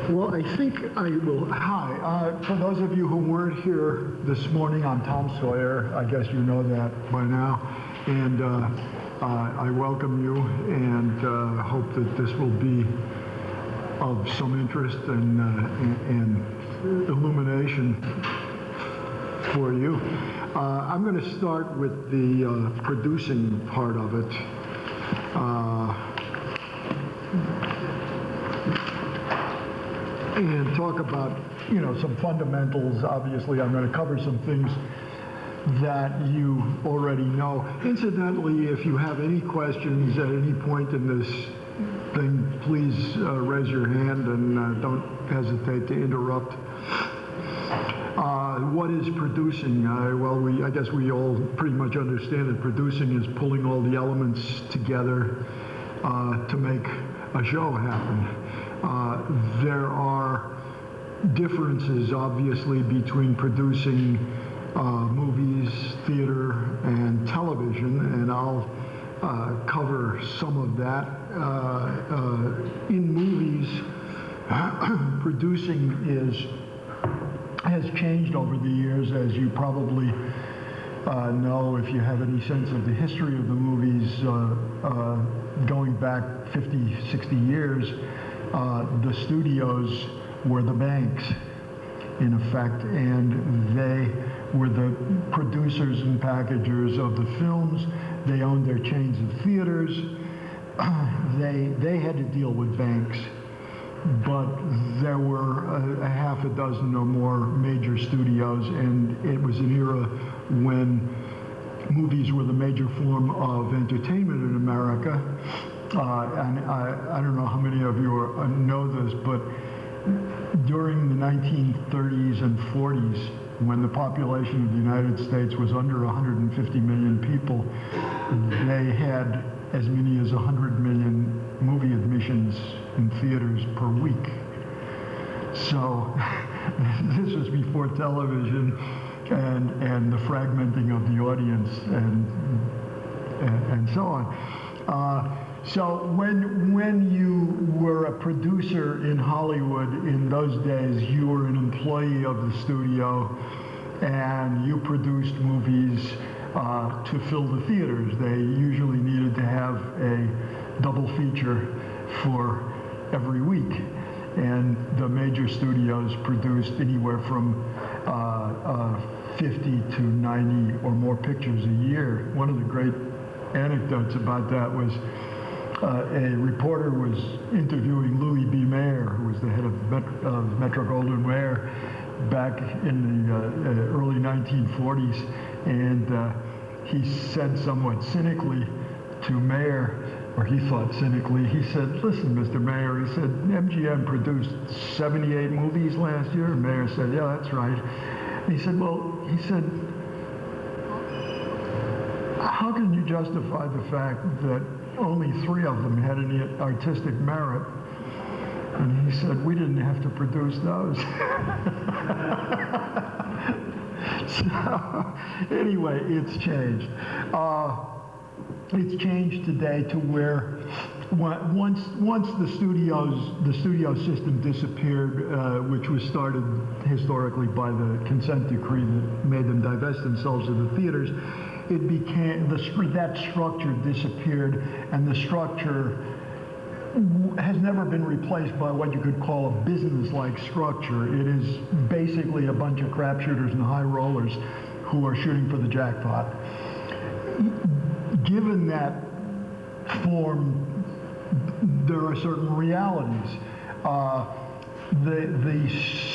Well, I think I will. Hi. For those of you who weren't here this morning, I'm Tom Sawyer. I guess you know that by now. And I welcome you and hope that this will be of some interest and illumination for you. I'm going to start with the producing part of it. And talk about, some fundamentals. Obviously, I'm going to cover some things that you already know. Incidentally, if you have any questions at any point in this thing, please raise your hand and don't hesitate to interrupt. What is producing? I guess we all pretty much understand that producing is pulling all the elements together to make a show happen. There are differences, obviously, between producing movies, theater, and television, and I'll cover some of that. In movies, producing has changed over the years, as you probably know if you have any sense of the history of the movies going back 50, 60 years. The studios were the banks, in effect, and they were the producers and packagers of the films. They owned their chains of theaters. They had to deal with banks, but there were a half a dozen or more major studios, and it was an era when movies were the major form of entertainment in America. And I don't know how many of you know this, but during the 1930s and 40s, when the population of the United States was under 150 million people, they had as many as 100 million movie admissions in theaters per week. So this was before television and the fragmenting of the audience and so on. So when you were a producer in Hollywood in those days, you were an employee of the studio and you produced movies to fill the theaters. They usually needed to have a double feature for every week. And the major studios produced anywhere from 50 to 90 or more pictures a year. One of the great anecdotes about that was a reporter was interviewing Louis B. Mayer, who was the head of Metro-Goldwyn-Mayer back in the early 1940s, and he said somewhat cynically to Mayer, or he thought cynically, he said, "Listen, Mr. Mayer," he said, "MGM produced 78 movies last year." And Mayer said, "Yeah, that's right." And he said, "How can you justify the fact that only 3 of them had any artistic merit?" And he said, "We didn't have to produce those." So anyway, it's changed. It's changed today to where once the studio system disappeared, which was started historically by the consent decree that made them divest themselves of the theaters, it became that structure disappeared, and the structure has never been replaced by what you could call a business-like structure. It is basically a bunch of crap shooters and high rollers who are shooting for the jackpot. Given that form, there are certain realities. The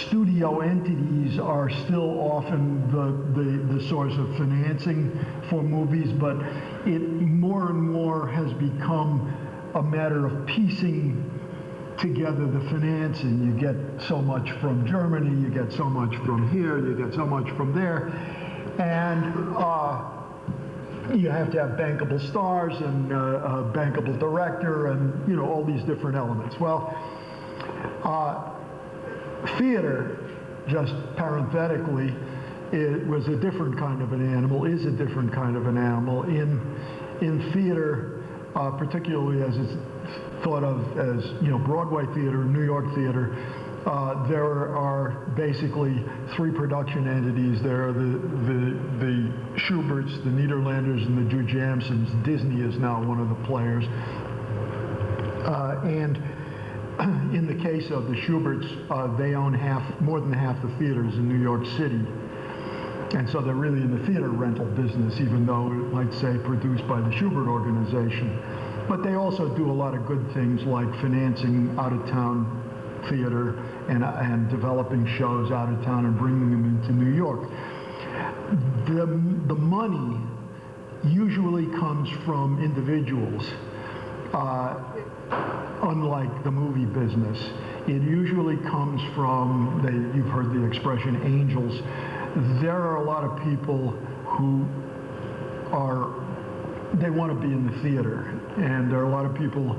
studio entities are still often the source of financing for movies, but it more and more has become a matter of piecing together the financing. You get so much from Germany, you get so much from here, you get so much from there, and you have to have bankable stars and a bankable director and all these different elements. Well, theater, just parenthetically, it was a different kind of an animal, is a different kind of an animal. In theater, particularly as it's thought of as Broadway theater, New York theater, There are basically three production entities. There are the Schuberts, the Nederlanders, and the Drew Jamsons. Disney is now one of the players. And in the case of the Schuberts, they own more than half the theaters in New York City. And so they're really in the theater rental business, even though it might say produced by the Schubert organization. But they also do a lot of good things like financing out-of-town theater and developing shows out of town and bringing them into New York. The money usually comes from individuals, unlike the movie business. It usually comes from, you've heard the expression, angels. There are a lot of people who they want to be in the theater, and there are a lot of people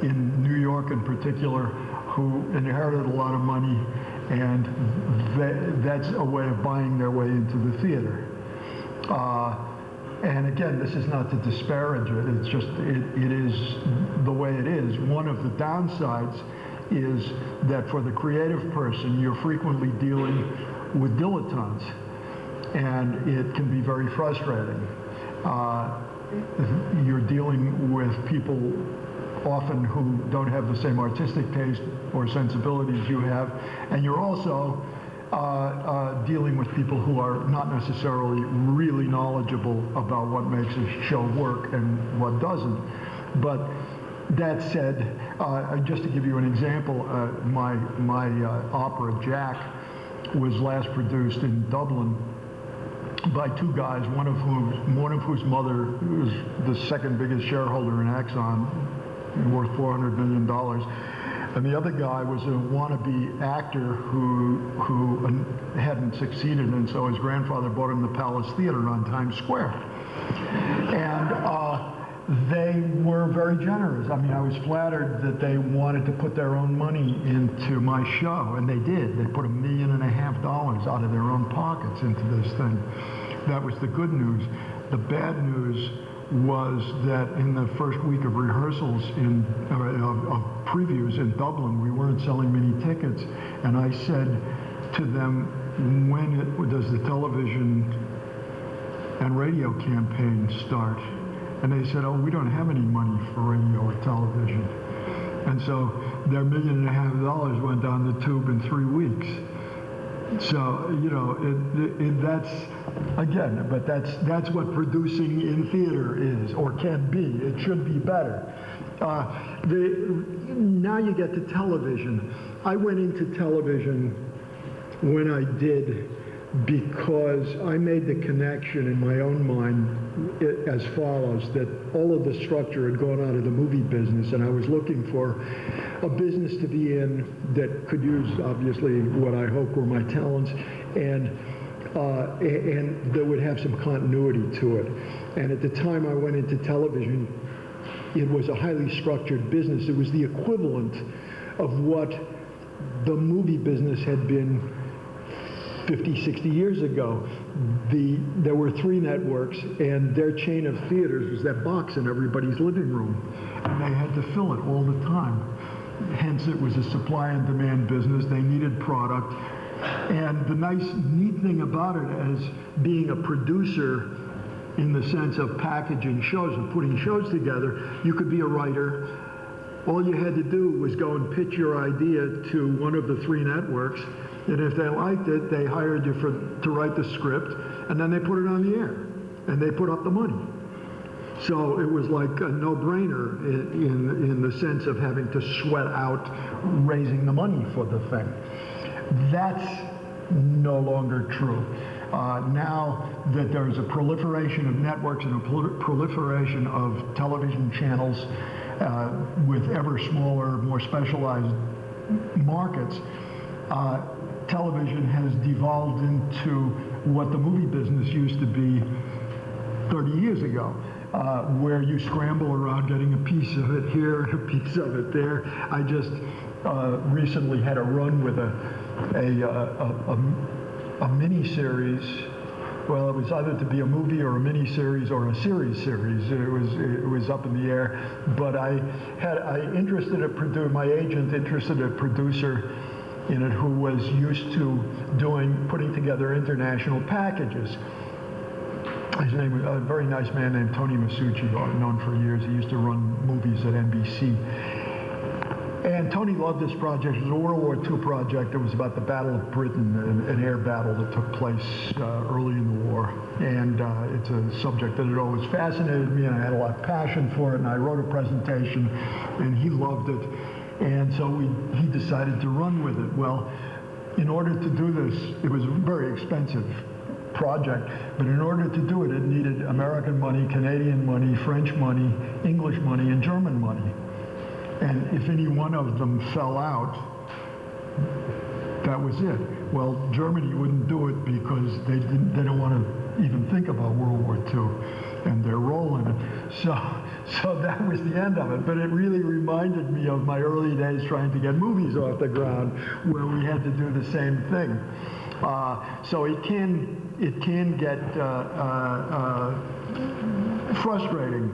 in New York in particular who inherited a lot of money, and that's a way of buying their way into the theater. And again, this is not to disparage it, it's just, it is the way it is. One of the downsides is that for the creative person, you're frequently dealing with dilettantes, and it can be very frustrating. You're dealing with people often who don't have the same artistic taste or sensibilities you have, and you're also dealing with people who are not necessarily really knowledgeable about what makes a show work and what doesn't. But that said, just to give you an example, my opera Jack was last produced in Dublin by two guys, one of whose mother was the second biggest shareholder in Exxon, worth $400 million. And the other guy was a wannabe actor who hadn't succeeded, and so his grandfather bought him the Palace Theater on Times Square. And they were very generous. I mean, I was flattered that they wanted to put their own money into my show, and they did. They put $1.5 million out of their own pockets into this thing. That was the good news. The bad news was that in the first week of rehearsals of previews in Dublin, we weren't selling many tickets, and I said to them, when does the television and radio campaign start? And they said, oh, we don't have any money for radio or television. And so their $1.5 million went down the tube in 3 weeks. So, you know, that's, again, but that's what producing in theater is, or can be. It should be better. Now you get to television. I went into television when I did because I made the connection in my own mind as follows, that all of the structure had gone out of the movie business, and I was looking for a business to be in that could use, obviously, what I hope were my talents, and that would have some continuity to it. And at the time I went into television, it was a highly structured business. It was the equivalent of what the movie business had been 50, 60 years ago. There were 3 networks, and their chain of theaters was that box in everybody's living room, and they had to fill it all the time. Hence, it was a supply and demand business. They needed product. And the neat thing about it as being a producer in the sense of packaging shows and putting shows together, you could be a writer. All you had to do was go and pitch your idea to one of the 3 networks, and if they liked it, they hired you to write the script, and then they put it on the air, and they put up the money. So it was like a no-brainer in the sense of having to sweat out raising the money for the thing. That's no longer true. Now that there's a proliferation of networks and a proliferation of television channels with ever smaller, more specialized markets, television has devolved into what the movie business used to be 30 years ago, where you scramble around getting a piece of it here, a piece of it there. I just recently had a run with a mini-series. Well, it was either to be a movie or a mini-series or a series. It was up in the air. But my agent interested a producer in it who was used to putting together international packages. His name was a very nice man named Tony Masucci, I've known for years. He used to run movies at NBC. And Tony loved this project. It was a World War II project. It was about the Battle of Britain, an air battle that took place early in the war. And it's a subject that had always fascinated me, and I had a lot of passion for it, and I wrote a presentation, and he loved it. And so he decided to run with it. Well, in order to do this, it was a very expensive project, but in order to do it, it needed American money, Canadian money, French money, English money, and German money. And if any one of them fell out, that was it. Well, Germany wouldn't do it because they don't want to even think about World War II and their role in it. So that was the end of it. But it really reminded me of my early days trying to get movies off the ground, where we had to do the same thing. So it can get frustrating.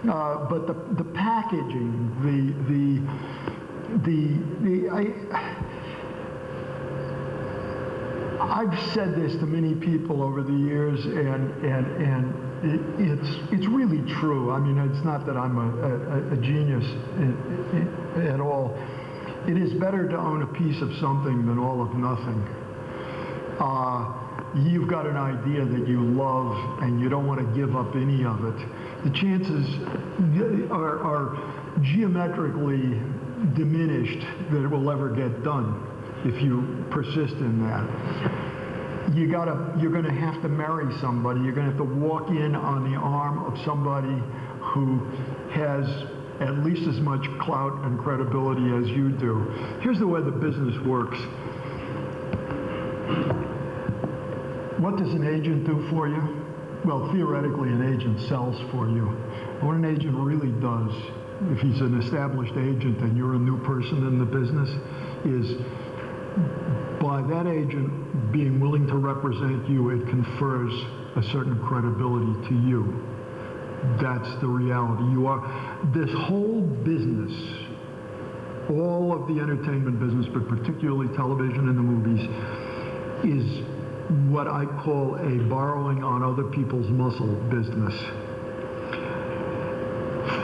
But the packaging, I've said this to many people over the years, and it's really true. I mean, it's not that I'm a genius at all. It is better to own a piece of something than all of nothing. You've got an idea that you love and you don't want to give up any of it. The chances are geometrically diminished that it will ever get done if you persist in that. You're going to have to marry somebody. You're going to have to walk in on the arm of somebody who has at least as much clout and credibility as you do. Here's the way the business works. What does an agent do for you? Well, theoretically, an agent sells for you. What an agent really does, if he's an established agent and you're a new person in the business, is by that agent being willing to represent you, it confers a certain credibility to you. That's the reality. This whole business, all of the entertainment business, but particularly television and the movies, is what I call a borrowing on other people's muscle business.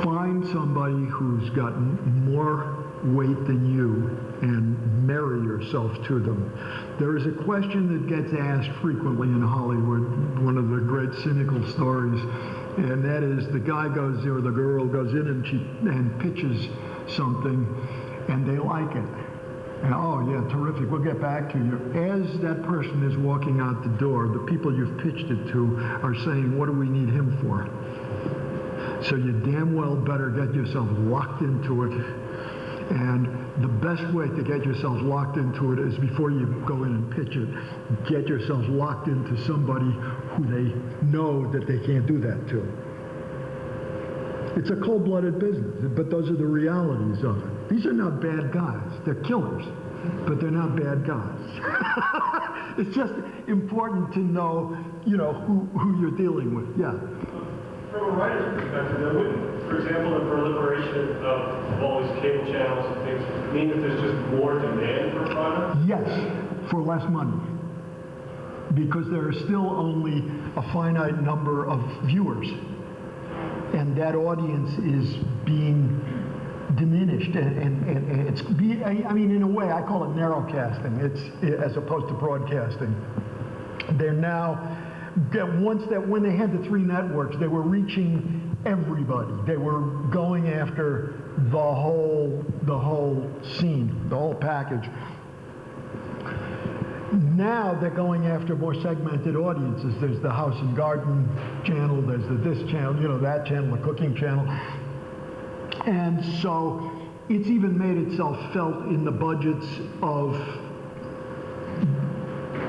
Find somebody who's got more weight than you and marry yourself to them. There is a question that gets asked frequently in Hollywood, one of the great cynical stories, and that is the guy goes, or the girl goes in and pitches something, and they like it. And, oh, yeah, terrific, we'll get back to you. As that person is walking out the door, the people you've pitched it to are saying, what do we need him for? So you damn well better get yourself locked into it. And the best way to get yourself locked into it is before you go in and pitch it, get yourself locked into somebody who they know that they can't do that to. It's a cold-blooded business, but those are the realities of it. These are not bad guys. They're killers, but they're not bad guys. It's just important to know, who you're dealing with. Yeah. From a writer's perspective, though, wouldn't, for example, the proliferation of all these cable channels and things mean that there's just more demand for product? Yes, for less money. Because there are still only a finite number of viewers. And that audience is being diminished, and it's in a way I call it narrowcasting. It's as opposed to broadcasting. They're now when they had the three networks, they were reaching everybody. They were going after the whole scene, the whole package. Now they're going after more segmented audiences. There's the House and Garden channel, there's this channel, that channel, the cooking channel. And so it's even made itself felt in the budgets of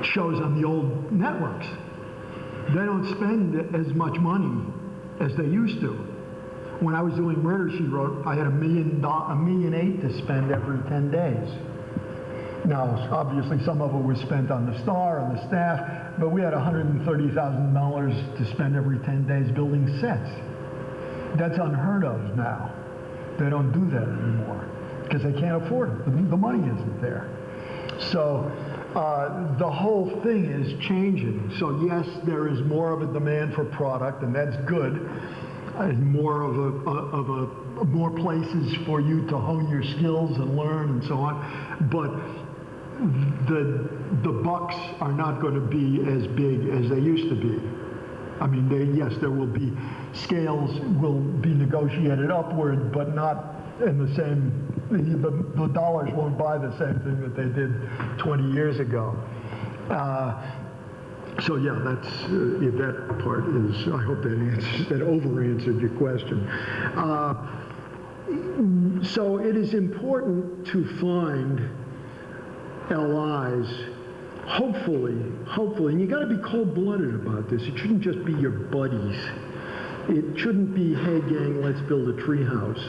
shows on the old networks. They don't spend as much money as they used to. When I was doing Murder, She Wrote, I had $1.8 million to spend every 10 days. Now, obviously, some of it was spent on the star, on the staff, but we had $130,000 to spend every 10 days building sets. That's unheard of now. They don't do that anymore because they can't afford it. The money isn't there. So the whole thing is changing. So yes, there is more of a demand for product, and that's good. And more more places for you to hone your skills and learn and so on. But the bucks are not going to be as big as they used to be. I mean, yes, there will be scales will be negotiated upward, but not in the same. The dollars won't buy the same thing that they did 20 years ago. So yeah, that's that part is. I hope that over-answered your question. So it is important to find LIs. Hopefully, and you got to be cold-blooded about this. It shouldn't just be your buddies. It shouldn't be, hey gang, let's build a treehouse.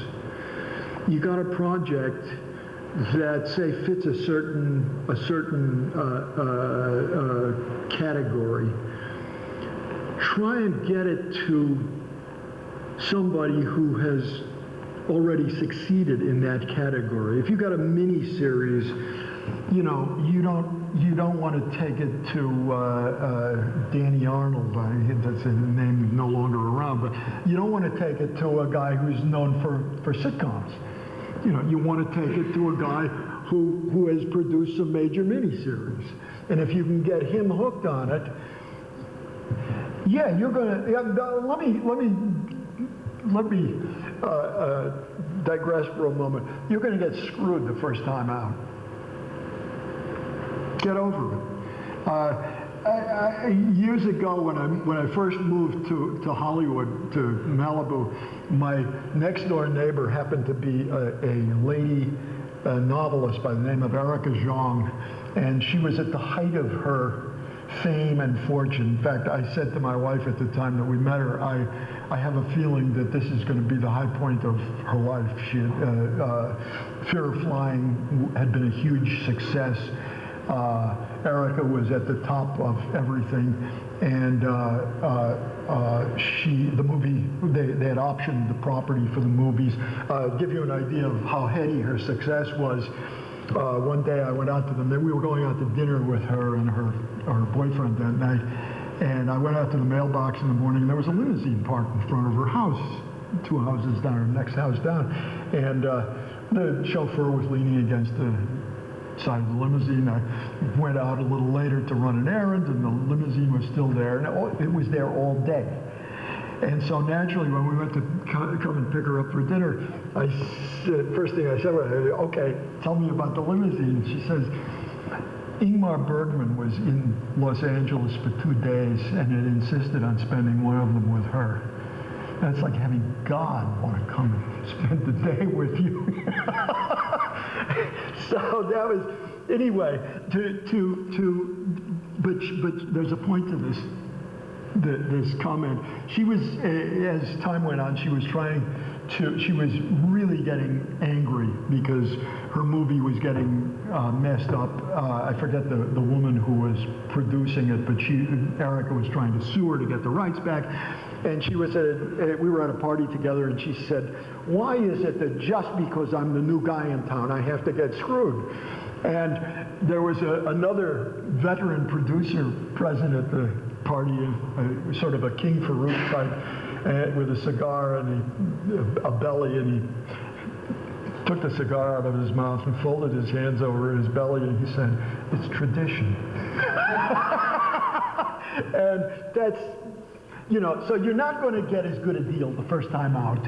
You got a project that, say, fits a certain category. Try and get it to somebody who has already succeeded in that category. If you got a mini series, you know, you don't want to take it to Danny Arnold. That's a name no longer around, but you don't want to take it to a guy who's known for sitcoms. You know, you want to take it to a guy who has produced some major miniseries, and if you can get him hooked on it, yeah, you're gonna. Let me digress for a moment. You're going to get screwed the first time out. Get over it. Years ago, when I first moved to Hollywood, to Malibu, my next door neighbor happened to be a lady novelist by the name of Erica Zhang, and she was at the height of her fame and fortune. In fact, I said to my wife at the time that we met her, I have a feeling that this is going to be the high point of her life. She had, Fear of Flying had been a huge success. Erica was at the top of everything, and the movie, they had optioned the property for the movies. Give you an idea of how heady her success was. One day I went out to them. We were going out to dinner with her and her boyfriend that night, and I went out to the mailbox in the morning, and there was a limousine parked in front of her house, 2 houses down, her next house down, and the chauffeur was leaning against the side of the limousine. I went out a little later to run an errand, and the limousine was still there, and it was there all day. And so naturally, when we went to come and pick her up for dinner, I said, first thing I said was, okay, tell me about the limousine. She says, Ingmar Bergman was in Los Angeles for 2 days and had insisted on spending one of them with her. That's like having God want to come and spend the day with you. So that was, anyway, but there's a point to this comment. She was, as time went on, she was really getting angry because her movie was getting messed up. I forget the woman who was producing it, but Erica was trying to sue her to get the rights back. And we were at a party together, and she said, why is it that just because I'm the new guy in town, I have to get screwed? And there was another veteran producer present at the party, sort of a King Farouk type, with a cigar and a belly, and he took the cigar out of his mouth and folded his hands over his belly, and he said, it's tradition. And that's, you know, so you're not going to get as good a deal the first time out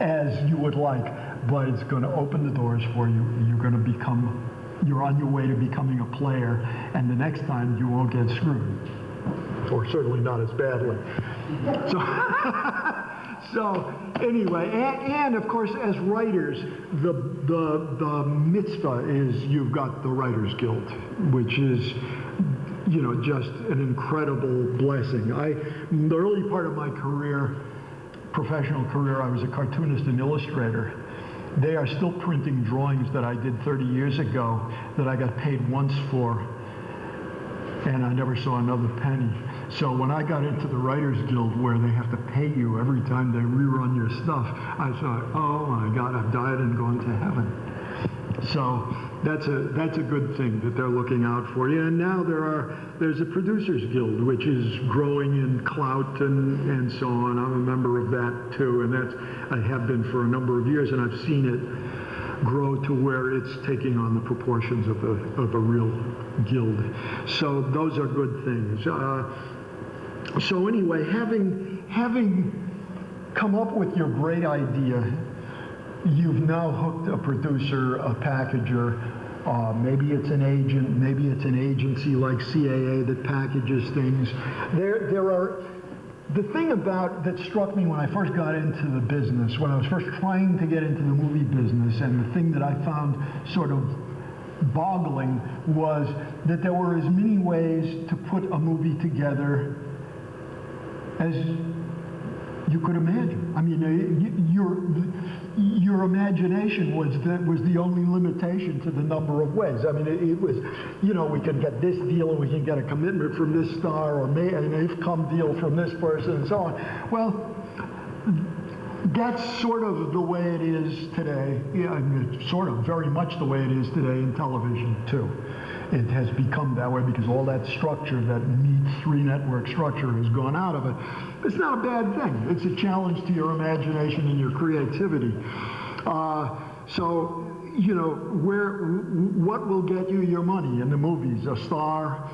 as you would like, but it's going to open the doors for you. You're on your way to becoming a player, and the next time you won't get screwed. Or certainly not as badly. So anyway, and of course, as writers, the mitzvah is you've got the Writers Guild, which is, you know, just an incredible blessing. In the early part of my career, professional career, I was a cartoonist and illustrator. They are still printing drawings that I did 30 years ago that I got paid once for, and I never saw another penny. So when I got into the Writers Guild, where they have to pay you every time they rerun your stuff, I thought, oh my God, I've died and gone to heaven. So that's a good thing that they're looking out for you. And now there's a Producers Guild, which is growing in clout and so on. I'm a member of that too, and I have been for a number of years, and I've seen it grow to where it's taking on the proportions of a real guild. So those are good things. So anyway, having come up with your great idea, you've now hooked a producer, a packager. Maybe it's an agent, maybe it's an agency like CAA that packages things. The thing that struck me when I first got into the business, when I was first trying to get into the movie business, and the thing that I found sort of boggling was that there were as many ways to put a movie together as you could imagine. I mean, your imagination was the only limitation to the number of ways. I mean, it was, we could get this deal, and we can get a commitment from this star, or an if-come deal from this person, and so on. Well, that's sort of the way it is today. Yeah, I mean, it's sort of very much the way it is today in television too. It has become that way because all that structure, that neat three-network structure, has gone out of it. It's not a bad thing. It's a challenge to your imagination and your creativity. So, what will get you your money in the movies? A star,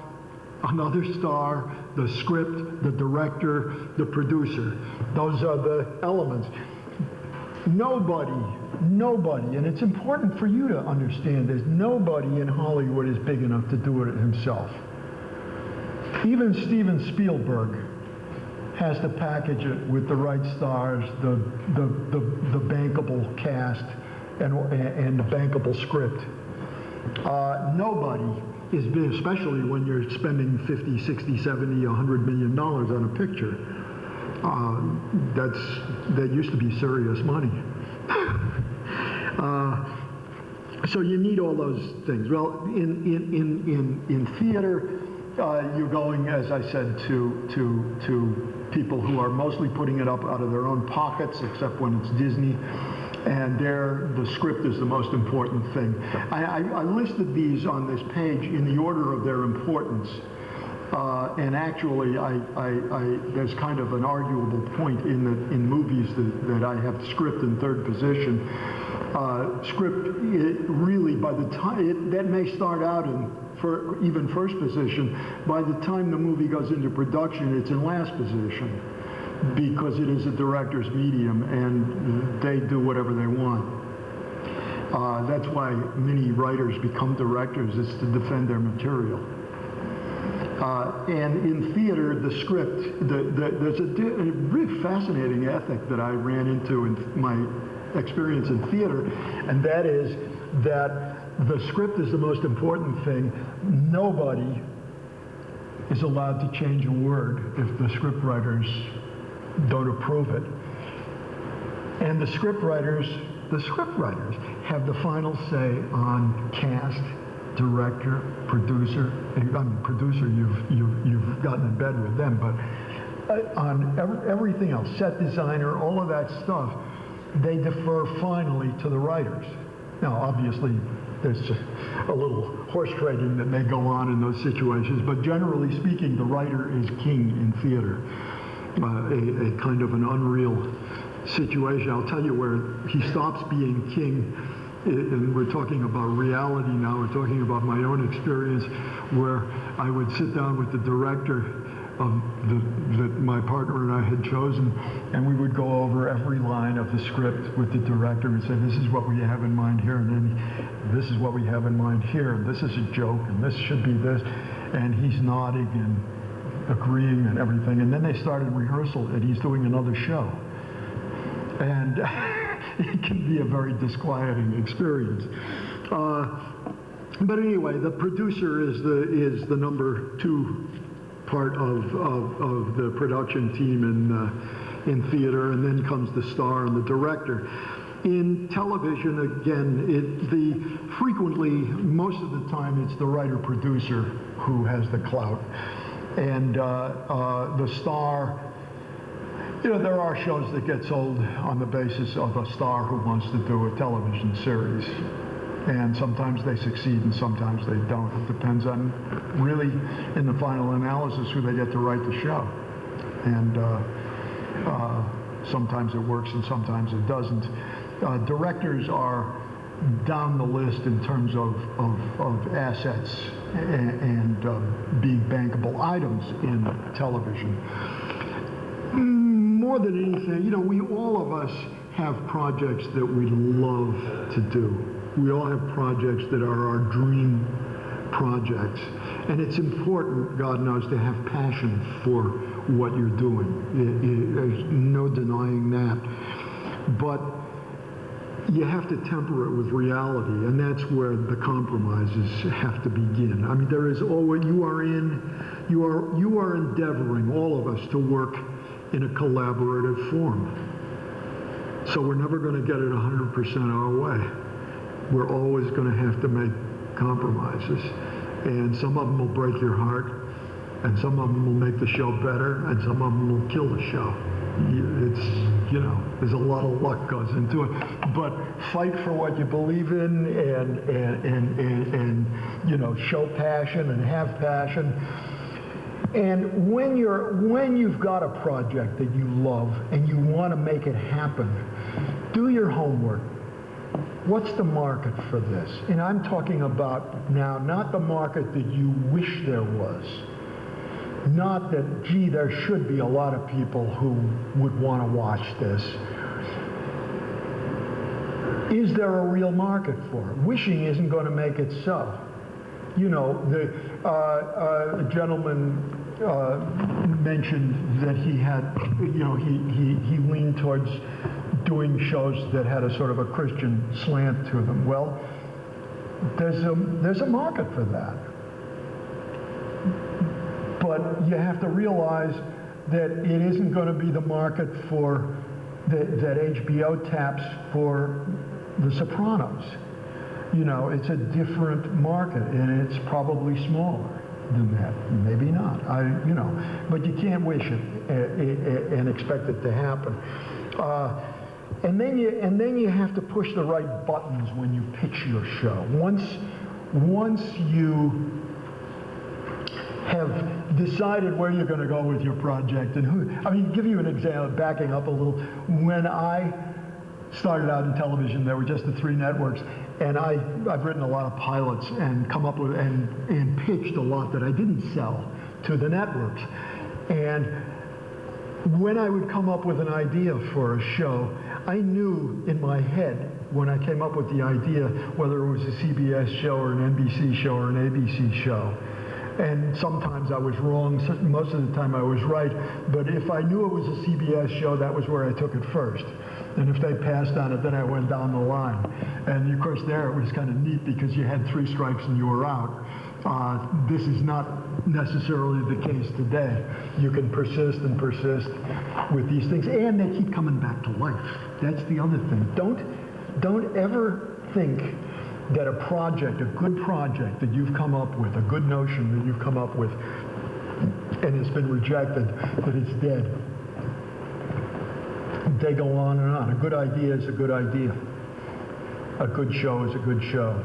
another star, the script, the director, the producer. Those are the elements. Nobody, and it's important for you to understand this, nobody in Hollywood is big enough to do it himself. Even Steven Spielberg has to package it with the right stars, the bankable cast, and the bankable script. Nobody is big, especially when you're spending 50, 60, 70, $100 million on a picture. That used to be serious money. So you need all those things. Well, in theater, you're going, as I said, to people who are mostly putting it up out of their own pockets, except when it's Disney, and the script is the most important thing. I listed these on this page in the order of their importance. And actually, there's kind of an arguable point in movies that I have script in third position. Script, really, by the time, that may start out in even first position. By the time the movie goes into production, it's in last position because it is a director's medium and they do whatever they want. That's why many writers become directors, is to defend their material. And in theater, the script, there's a really fascinating ethic that I ran into in my experience in theater, and that is that the script is the most important thing. Nobody is allowed to change a word if the script writers don't approve it. And the script writers have the final say on cast, director, producer. Producer, you've gotten in bed with them, but on everything else, set designer, all of that stuff, they defer finally to the writers. Now, obviously, there's a little horse trading that may go on in those situations, but generally speaking, the writer is king in theater. A kind of an unreal situation. I'll tell you where he stops being king. And we're talking about reality now. We're talking about my own experience where I would sit down with the director that my partner and I had chosen, and we would go over every line of the script with the director and say, this is what we have in mind here, and then this is what we have in mind here, and this is a joke, and this should be this. And he's nodding and agreeing and everything. And then they started rehearsal, and he's doing another show. And it can be a very disquieting experience. But anyway, the producer is the number two part of the production team in theater, and then comes the star and the director. In television, again, frequently, most of the time, it's the writer-producer who has the clout. And the star, there are shows that get sold on the basis of a star who wants to do a television series. And sometimes they succeed and sometimes they don't. It depends on, really, in the final analysis, who they get to write the show. And sometimes it works and sometimes it doesn't. Directors are down the list in terms of assets and being bankable items in television. More than anything, you know, all of us have projects that we love to do. We all have projects that are our dream projects. And it's important, God knows, to have passion for what you're doing. There's no denying that. But you have to temper it with reality, and that's where the compromises have to begin. I mean, there is always, you are endeavoring, all of us, to work in a collaborative form. So we're never going to get it 100% our way. We're always going to have to make compromises. And some of them will break your heart, and some of them will make the show better, and some of them will kill the show. It's, you know, there's a lot of luck goes into it. But fight for what you believe in and you know, show passion and have passion. And when you've got a project that you love and you want to make it happen, do your homework. What's the market for this? And I'm talking about now, not the market that you wish there was. Not that, gee, there should be a lot of people who would want to watch this. Is there a real market for it? Wishing isn't going to make it so. You know, a gentleman mentioned that he had, you know, he leaned towards doing shows that had a sort of a Christian slant to them. Well, there's a market for that. But you have to realize that it isn't going to be the market for that HBO taps for The Sopranos. You know, it's a different market, and it's probably smaller than that. Maybe not. You know, but you can't wish it and expect it to happen. And then you have to push the right buttons when you pitch your show. Once you have decided where you're going to go with your project and who, I mean, give you an example, backing up a little. When I started out in television, there were just the 3 networks, and I've written a lot of pilots and come up with and pitched a lot that I didn't sell to the networks. And when I would come up with an idea for a show, I knew in my head when I came up with the idea whether it was a CBS show or an NBC show or an ABC show. And sometimes I was wrong, most of the time I was right, but if I knew it was a CBS show, that was where I took it first. And if they passed on it, then I went down the line. And of course there it was kind of neat because you had 3 strikes and you were out. This is not necessarily the case today. You can persist and persist with these things, and they keep coming back to life. That's the other thing. Don't ever think that a project, a good project that you've come up with, a good notion that you've come up with, and it's been rejected, that it's dead. They go on and on. A good idea is a good idea. A good show is a good show.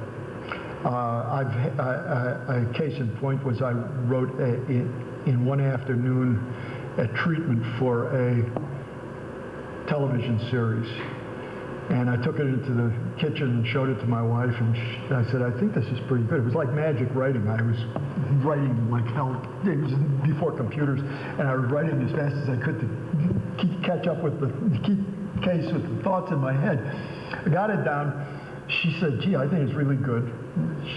A case in point was I wrote in one afternoon a treatment for a television series. And I took it into the kitchen and showed it to my wife, and I said, I think this is pretty good. It was like magic writing. I was writing like hell. It was before computers, and I was writing as fast as I could to catch up with keep pace with the thoughts in my head. I got it down. She said, gee, I think it's really good.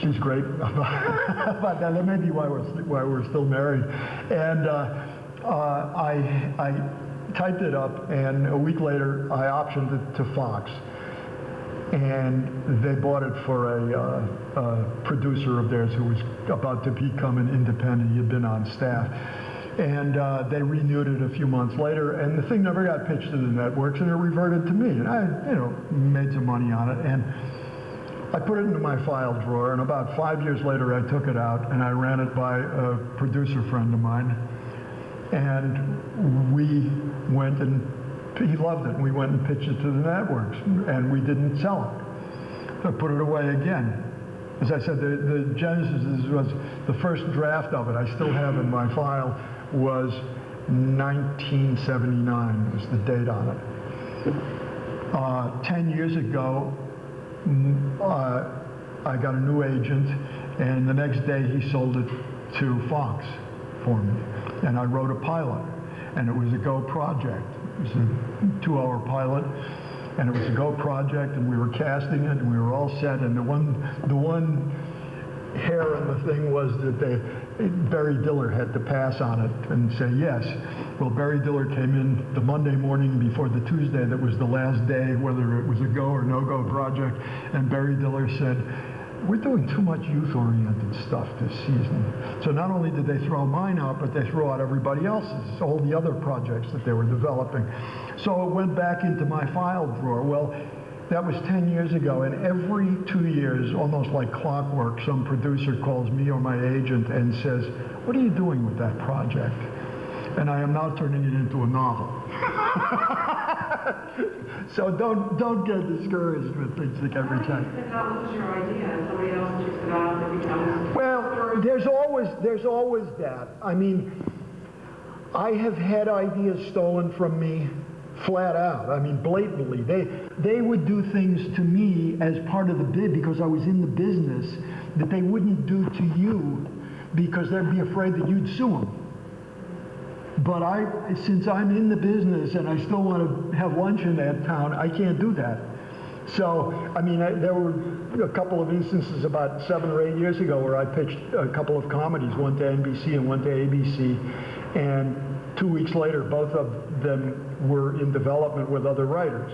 She's great about that. That may be why we're still married. And I typed it up, and a week later I optioned it to Fox, and they bought it for a producer of theirs who was about to become an independent. He had been on staff, and they renewed it a few months later, and the thing never got pitched to the networks, and it reverted to me, and I made some money on it, and I put it into my file drawer, and about 5 years later I took it out and I ran it by a producer friend of mine. And we went and he loved it. And we went and pitched it to the networks, and we didn't sell it. I put it away again. As I said, the genesis was the first draft of it. I still have in my file was 1979 was the date on it. 10 years ago, I got a new agent, and the next day he sold it to Fox for me. And I wrote a pilot, and it was a go project. It was a 2-hour pilot, and it was a go project, and we were casting it, and we were all set. And the one hair in the thing was that Barry Diller had to pass on it and say yes. Well, Barry Diller came in the Monday morning before the Tuesday that was the last day, whether it was a go or no-go project, and Barry Diller said, "We're doing too much youth-oriented stuff this season." So not only did they throw mine out, but they threw out everybody else's, all the other projects that they were developing. So it went back into my file drawer. Well, that was 10 years ago, and every 2 years, almost like clockwork, some producer calls me or my agent and says, "What are you doing with that project?" And I am now turning it into a novel. So don't get discouraged with things like every time. How was your idea? And somebody else takes it out, it becomes... Well, there's always that. I mean, I have had ideas stolen from me flat out. I mean, blatantly. They would do things to me as part of the bid because I was in the business that they wouldn't do to you because they'd be afraid that you'd sue them. But since I'm in the business and I still want to have lunch in that town, I can't do that. So, I mean, there were a couple of instances about 7 or 8 years ago where I pitched a couple of comedies, one to NBC and one to ABC, and 2 weeks later, both of them were in development with other writers.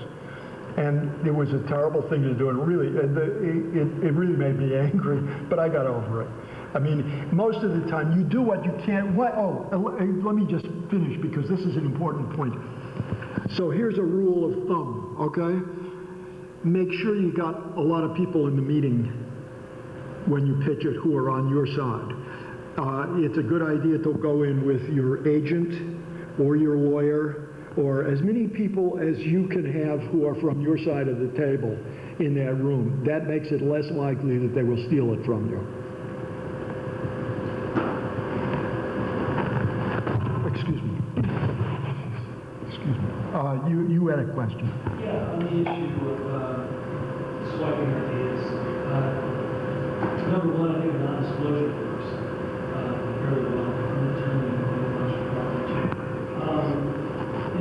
And it was a terrible thing to do, and really, it really made me angry, but I got over it. I mean, most of the time, you do what you can. Let me just finish, because this is an important point. So here's a rule of thumb, okay? Make sure you got a lot of people in the meeting when you pitch it who are on your side. It's a good idea to go in with your agent or your lawyer or as many people as you can have who are from your side of the table in that room. That makes it less likely that they will steal it from you. Excuse me. You had a question. Yeah, on the issue of swiping ideas. Number one, I think non-disclosure works very well in determining the intellectual property.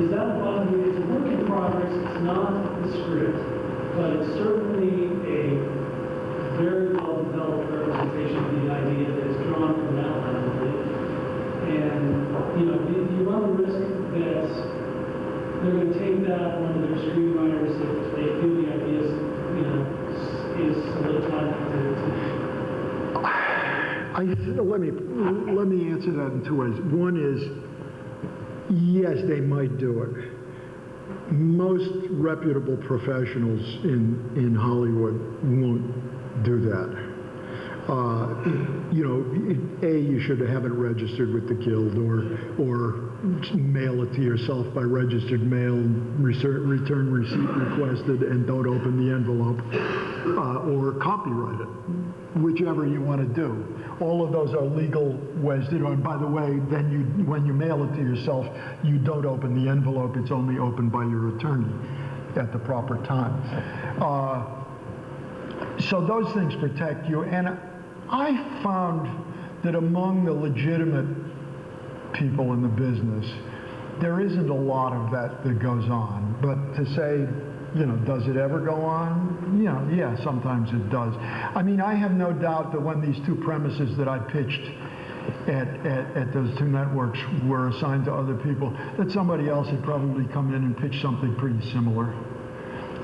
Is that a fun? It's a work in progress. It's not the script, but it's certainly a very well-developed representation of the idea that is drawn from an outline of it. And, you know, you run the risk that they're going to take that one of their screenwriters if they feel the idea is, you know, is a little time Let me answer that in 2 ways. One is, yes, they might do it. Most reputable professionals in Hollywood won't do that. You know, you should have it registered with the Guild, or mail it to yourself by registered mail, return receipt requested, and don't open the envelope, or copyright it, whichever you want to do. All of those are legal ways to do it. And by the way, then when you mail it to yourself, you don't open the envelope. It's only opened by your attorney at the proper time. So those things protect you. And I found that among the legitimate people in the business, there isn't a lot of that goes on. But to say, you know, does it ever go on? You know, yeah, sometimes it does. I mean, I have no doubt that when these 2 premises that I pitched at those 2 networks were assigned to other people, that somebody else had probably come in and pitched something pretty similar.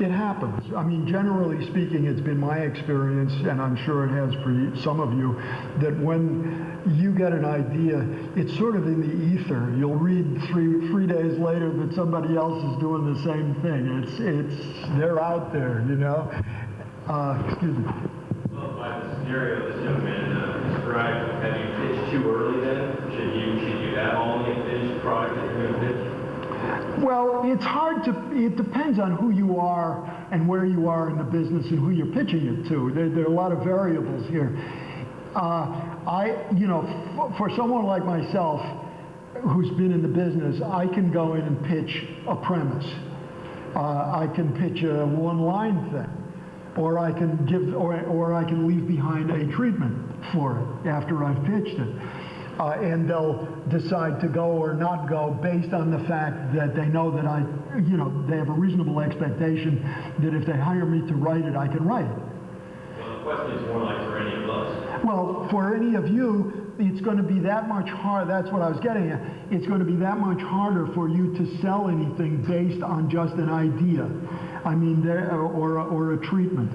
It happens. I mean, generally speaking, it's been my experience, and I'm sure it has for some of you, that when you get an idea, it's sort of in the ether. You'll read three days later that somebody else is doing the same thing. They're out there, you know. Excuse me. Well, by the scenario this young man described, have you pitched too early then? Should you have only a finished product that you're going to pitch? Well, it's hard to, it depends on who you are and where you are in the business and who you're pitching it to. There are a lot of variables here. For someone like myself who's been in the business, I can go in and pitch a premise. I can pitch a one-line thing, or I can give, or I can leave behind a treatment for it after I've pitched it. And they'll decide to go or not go based on the fact that they know that they have a reasonable expectation that if they hire me to write it, I can write it. Well, the question is more like for any of us. Well, for any of you, it's going to be that much harder. That's what I was getting at. It's going to be that much harder for you to sell anything based on just an idea. I mean, or a treatment.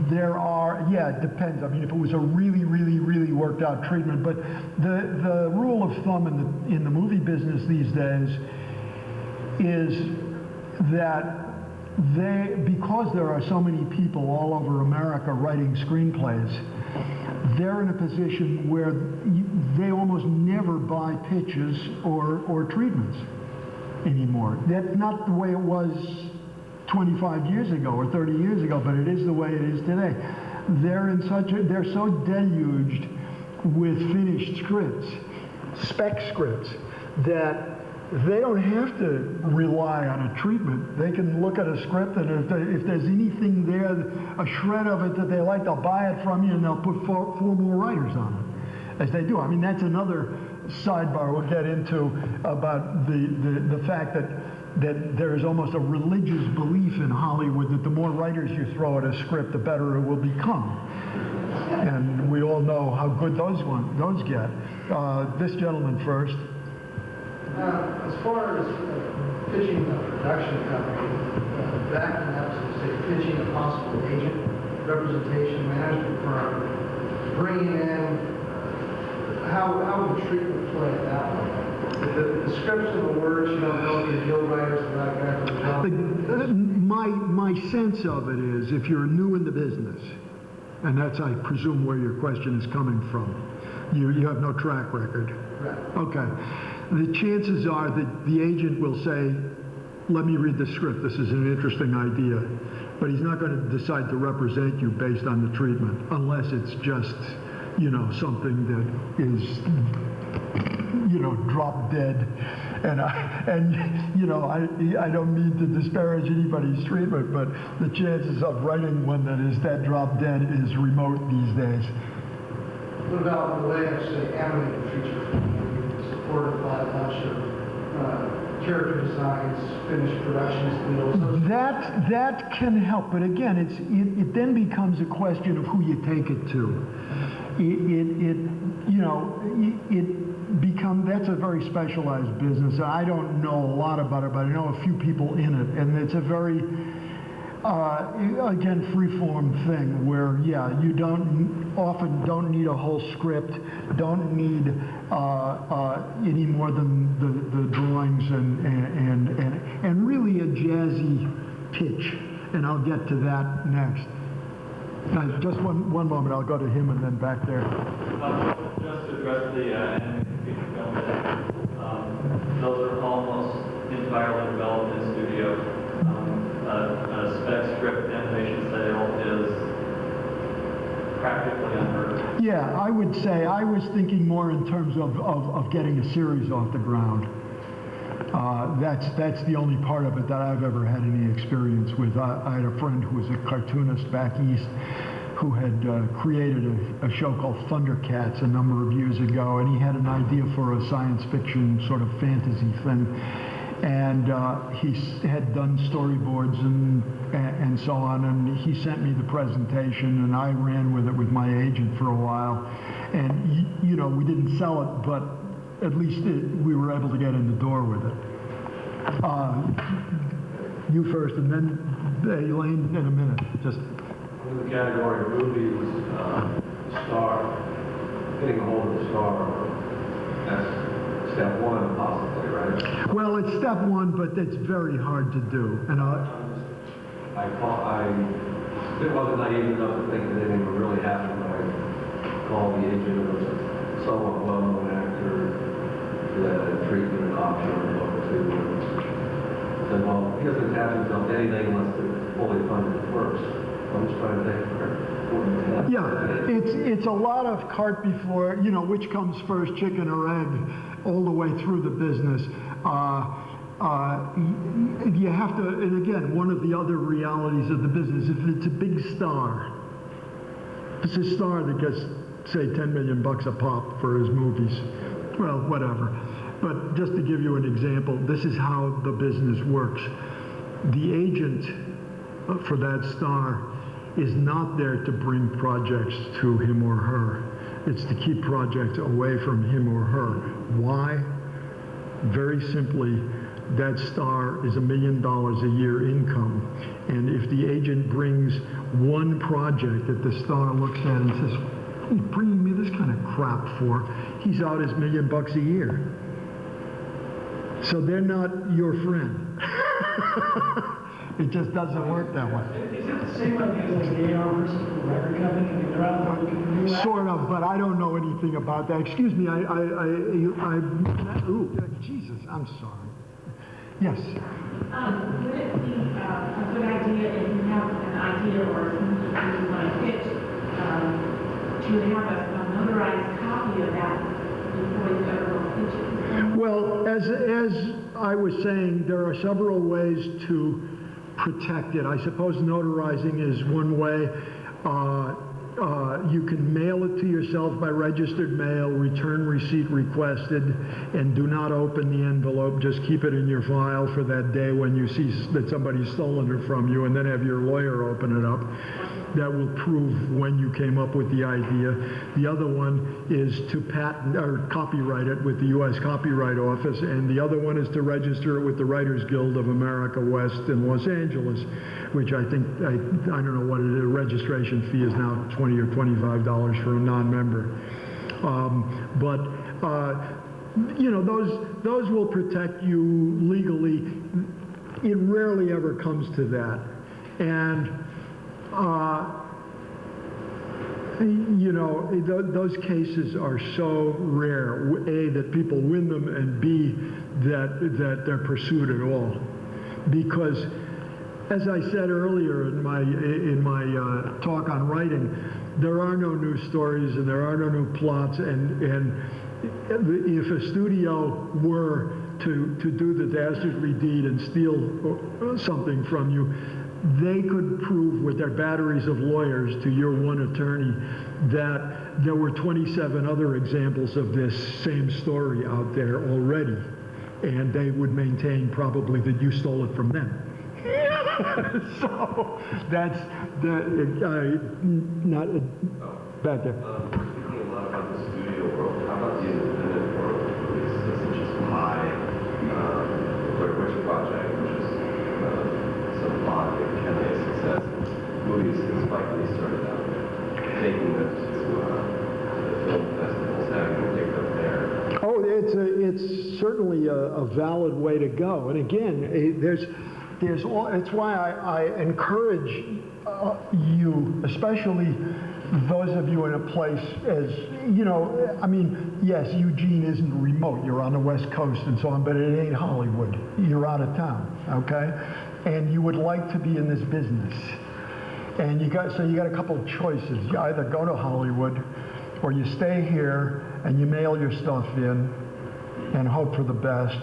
There are, yeah, it depends. I mean, if it was a really, really, really worked out treatment, but the rule of thumb in the movie business these days is that because there are so many people all over America writing screenplays, they're in a position where they almost never buy pitches or treatments anymore. That's not the way it was 25 years ago or 30 years ago, but it is the way it is today. They're so deluged with finished scripts, spec scripts, that they don't have to rely on a treatment. They can look at a script, and if there's anything there, a shred of it that they like, they'll buy it from you and they'll put four more writers on it, as they do. I mean, that's another sidebar we'll get into about the fact that there is almost a religious belief in Hollywood that the more writers you throw at a script, the better it will become. And we all know how good those get. This gentleman first. As far as pitching a production company, backing up to say pitching a possible agent, representation, management firm, bringing in, how would treatment play at that way? The scripts and the words, you don't know if you're writers or not guy for the job. My sense of it is, if you're new in the business, and that's, I presume, where your question is coming from, you have no track record. Right. Okay. The chances are that the agent will say, let me read the script, this is an interesting idea. But he's not going to decide to represent you based on the treatment, unless it's just, something that is, drop dead. And I don't mean to disparage anybody's treatment, but the chances of writing one that is that drop dead is remote these days. What about the way of, say, animated feature film, supported by a bunch of character designs, finished production skills? That can help, but again, it then becomes a question of who you take it to. That's a very specialized business. I don't know a lot about it, but I know a few people in it, and it's a very again, free-form thing where, you often don't need a whole script, don't need any more than the drawings and really a jazzy pitch. And I'll get to that next. Just one moment, I'll go to him and then back there. Just to address the animated feature films, those are almost entirely developed in studio. A spec script animation sale is practically unheard of. Yeah, I would say I was thinking more in terms of getting a series off the ground. That's the only part of it that I've ever had any experience with. I had a friend who was a cartoonist back east who had created a show called Thundercats a number of years ago, and he had an idea for a science fiction sort of fantasy thing. And he had done storyboards and so on, and he sent me the presentation, and I ran with it with my agent for a while. And, we didn't sell it, but at least we were able to get in the door with it. You first, and then Elaine in a minute. Just in the category of movies, star, getting a hold of the star, that's step one, possibly, right? Well, it's step one, but it's very hard to do. And it wasn't naive enough to think that anything would really happen when I called the agent of a somewhat well-known actor that had treatment option to look to. said, well, he doesn't attach himself to anything unless it's fully funded first. I'm just trying to think. Yeah, it's a lot of cart before, which comes first, chicken or egg, all the way through the business. You have to, and again, one of the other realities of the business, if it's a big star, if it's a star that gets, say, $10 million a pop for his movies, well, whatever. But just to give you an example, this is how the business works. The agent for that star is not there to bring projects to him or her. It's to keep projects away from him or her. Why? Very simply, that star is $1 million a year income. And if the agent brings one project that the star looks at and says, "What are you bringing me this kind of crap for?" he's out his $1 million a year. So they're not your friend. It just doesn't work that way. Is it the same idea as the AR versus the record company? I mean, they're out there looking for new actors. Sort of, but I don't know anything about that. Excuse me, Jesus, I'm sorry. Yes. Would it be a good idea if you have an idea or something you want to pitch, to have a notarized copy of that before you ever go pitch it? Well, as I was saying, there are several ways to protect it. I suppose notarizing is one way. You can mail it to yourself by registered mail, return receipt requested, and do not open the envelope. Just keep it in your file for that day when you see that somebody's stolen it from you, and then have your lawyer open it up. That will prove when you came up with the idea. The other one is to patent or copyright it with the U.S. Copyright Office, and the other one is to register it with the Writers Guild of America West in Los Angeles, which I think, I don't know what it is, registration fee is now $20 or $25 for a non-member. Those will protect you legally. It rarely ever comes to that. And those cases are so rare, A, that people win them, and B, that they're pursued at all. Because, as I said earlier in my talk on writing, there are no new stories and there are no new plots, and if a studio were to do the dastardly deed and steal something from you, they could prove with their batteries of lawyers to your one attorney that there were 27 other examples of this same story out there already, and they would maintain probably that you stole it from them. So that's not back there. Speaking a lot about the studio world, how about the independent world of movies? This is just high, Blair Witch Project, which is some odd Kennedy success. Movies that Spike Lee started out taking them to the film festivals, having them take them there. Oh, it's certainly a valid way to go. And again, there's all. It's why I encourage you, especially those of you in a place as, I mean, yes, Eugene isn't remote. You're on the West Coast and so on, but it ain't Hollywood. You're out of town, okay? And you would like to be in this business. And you got a couple of choices. You either go to Hollywood or you stay here and you mail your stuff in and hope for the best,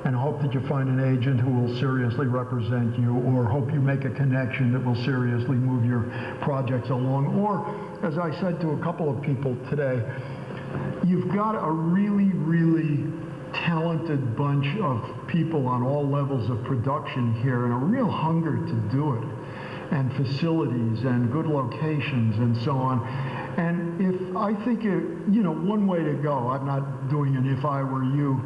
and hope that you find an agent who will seriously represent you, or hope you make a connection that will seriously move your projects along. Or, as I said to a couple of people today, you've got a really, really talented bunch of people on all levels of production here, and a real hunger to do it, and facilities and good locations and so on. And I think one way to go, I'm not doing an if I were you,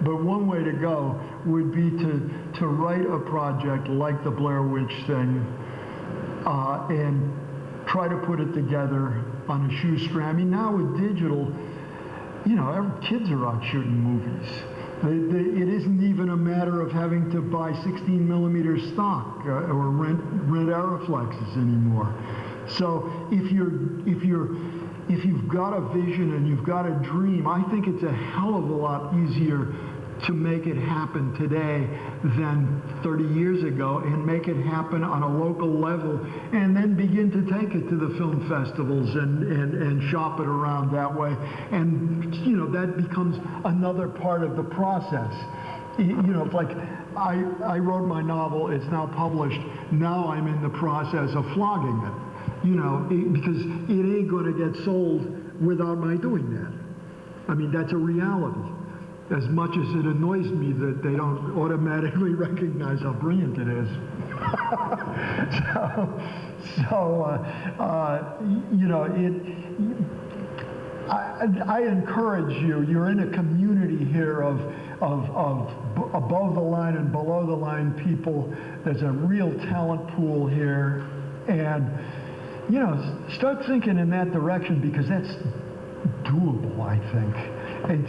but one way to go would be to write a project like the Blair Witch thing and try to put it together on a shoestring. I mean, now with digital, kids are out shooting movies. It isn't even a matter of having to buy 16 millimeter stock or rent Aeroflexes anymore. So if you've got a vision and you've got a dream, I think it's a hell of a lot easier to make it happen today than 30 years ago, and make it happen on a local level, and then begin to take it to the film festivals and shop it around that way. And, you know, that becomes another part of the process. You know, it's like I wrote my novel, it's now published, now I'm in the process of flogging it, you know, because it ain't going to get sold without my doing that. I mean, that's a reality. As much as it annoys me that they don't automatically recognize how brilliant it is. You know, I encourage you, you're in a community here of above the line and below the line people. There's a real talent pool here. And, you know, start thinking in that direction, because that's doable, I think. And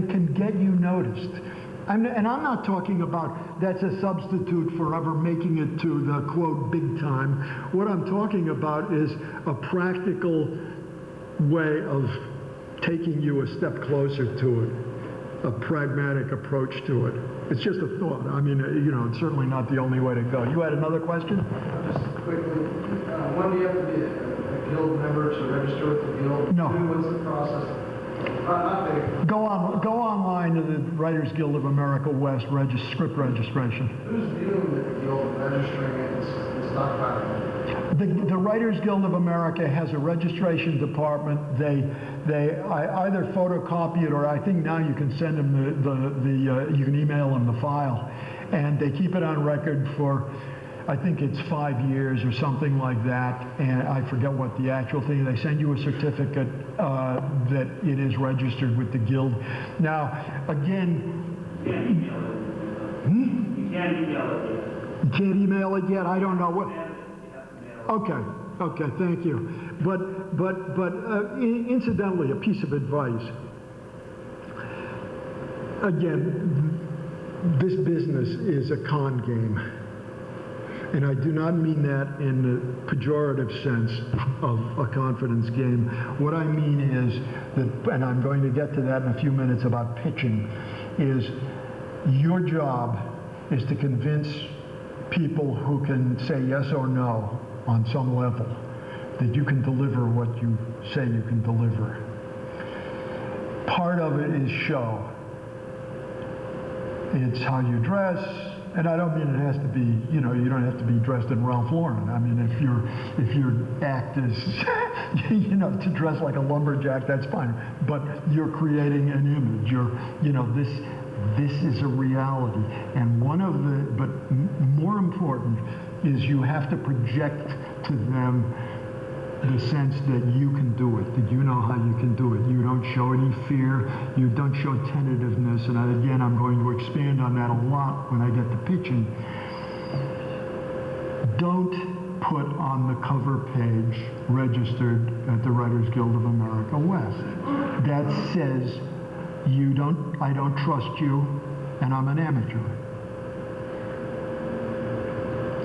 can get you noticed. And I'm not talking about that's a substitute for ever making it to the, quote, big time. What I'm talking about is a practical way of taking you a step closer to it, a pragmatic approach to it. It's just a thought. I mean, you know, it's certainly not the only way to go. You had another question? Just quickly, when do you have to be a guild member to register with the guild? No. What's the process? Not big. Go online to the Writers Guild of America West script registration. Who's dealing with the guild, registering it and stockpiling? The Writers Guild of America has a registration department. They either photocopy it, or I think now you can send them you can email them the file, and they keep it on record for, I think it's 5 years or something like that, and I forget what the actual thing. They send you a certificate that it is registered with the guild. Now, again, You can't email it. You can't email it yet. you can't email it yet. I don't know what. You have to mail it. Okay, thank you. But incidentally, a piece of advice. Again, this business is a con game. And I do not mean that in the pejorative sense of a confidence game. What I mean is that, and I'm going to get to that in a few minutes about pitching, is your job is to convince people who can say yes or no on some level that you can deliver what you say you can deliver. Part of it is show. It's how you dress. And I don't mean it has to be, you know, you don't have to be dressed in Ralph Lauren. I mean, if your act is, you know, to dress like a lumberjack, that's fine. But you're creating an image. You know, this is a reality. And but more important is you have to project to them the sense that you can do it, that you know how you can do it. You don't show any fear, you don't show tentativeness, and again, I'm going to expand on that a lot when I get to pitching. Don't put on the cover page, registered at the Writers Guild of America West. That says, I don't trust you, and I'm an amateur.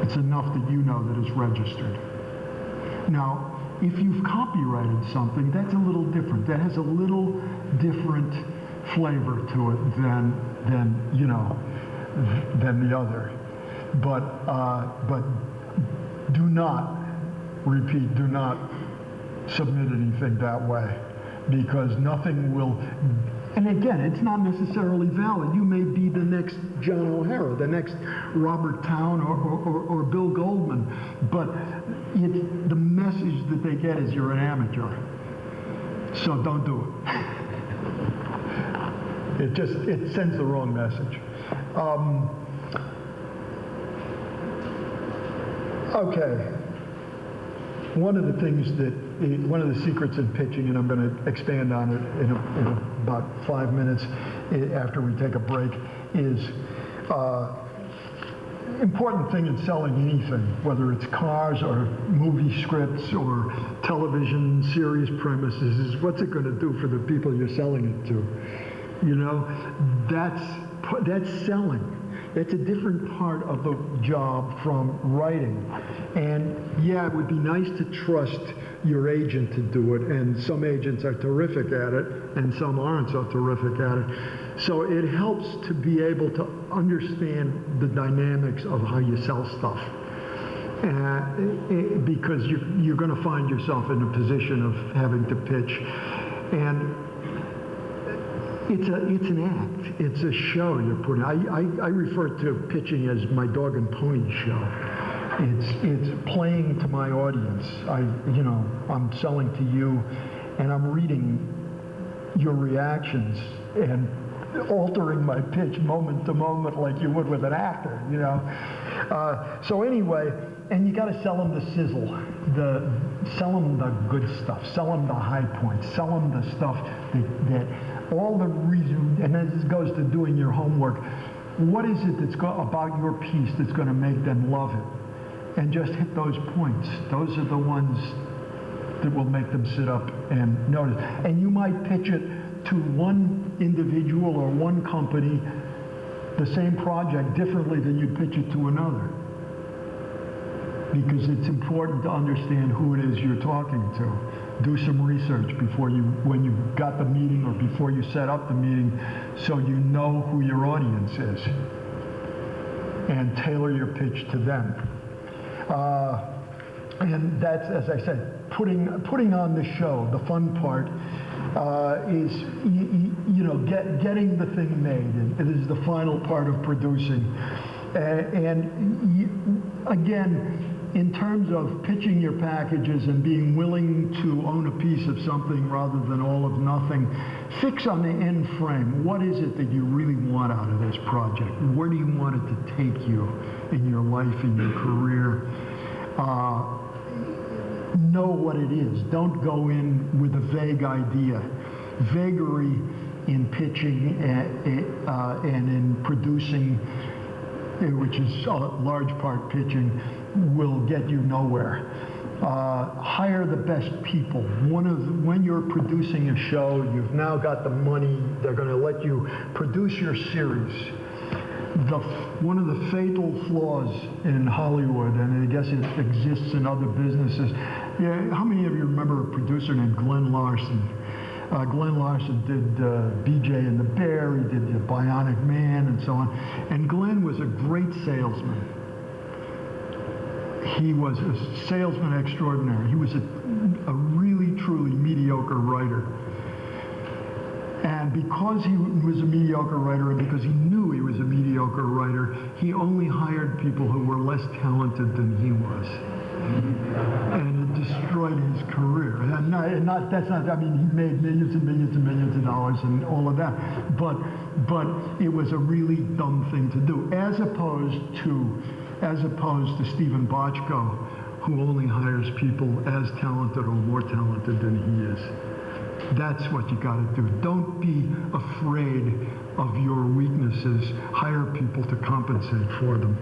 It's enough that you know that it's registered. Now, if you've copyrighted something, that's a little different. That has a little different flavor to it than you know, than the other. But do not submit anything that way, because nothing will. And again, it's not necessarily valid. You may be the next John O'Hara, the next Robert Towne, or Bill Goldman, but the message that they get is you're an amateur. So don't do it. It sends the wrong message. Okay. One of the secrets in pitching, and I'm going to expand on it in about 5 minutes after we take a break, is important thing in selling anything, whether it's cars or movie scripts or television series premises, is what's it going to do for the people you're selling it to? You know, that's selling. It's a different part of the job from writing. And yeah, it would be nice to trust your agent to do it, and some agents are terrific at it, and some aren't so terrific at it. So it helps to be able to understand the dynamics of how you sell stuff. Because you're going to find yourself in a position of having to pitch. And it's an act. It's a show you're putting. I refer to pitching as my dog and pony show. It's playing to my audience. I'm selling to you, and I'm reading your reactions and altering my pitch moment to moment like you would with an actor, So anyway, and you got to sell them the sizzle, sell them the good stuff, sell them the high points, sell them the stuff that all the reason, and this goes to doing your homework. What is it that's about your piece that's going to make them love it? And just hit those points. Those are the ones that will make them sit up and notice. And you might pitch it to one individual or one company, the same project, differently than you pitch it to another. Because it's important to understand who it is you're talking to. Do some research when you got the meeting or before you set up the meeting, so you know who your audience is. And tailor your pitch to them. And that's, as I said, putting on the show. The fun part is getting the thing made. And it is the final part of producing. Again, in terms of pitching your packages and being willing to own a piece of something rather than all of nothing, fix on the end frame. What is it that you really want out of this project? Where do you want it to take you in your life, in your career? Know what it is. Don't go in with a vague idea. Vagary in pitching and in producing, which is a large part pitching, will get you nowhere. Hire the best people. When you're producing a show, you've now got the money, they're going to let you produce your series. One of the fatal flaws in Hollywood, and I guess it exists in other businesses, how many of you remember a producer named Glenn Larson? Glenn Larson did BJ and the Bear, he did the Bionic Man, and so on. And Glenn was a great salesman. He was a salesman extraordinary. He was a really, truly mediocre writer. And because he was a mediocre writer and because he knew he was a mediocre writer, he only hired people who were less talented than he was. And it destroyed his career. I mean, he made millions and millions and millions of dollars and all of that. But it was a really dumb thing to do, as opposed to Stephen Bochco, who only hires people as talented or more talented than he is. That's what you got to do. Don't be afraid of your weaknesses. Hire people to compensate for them.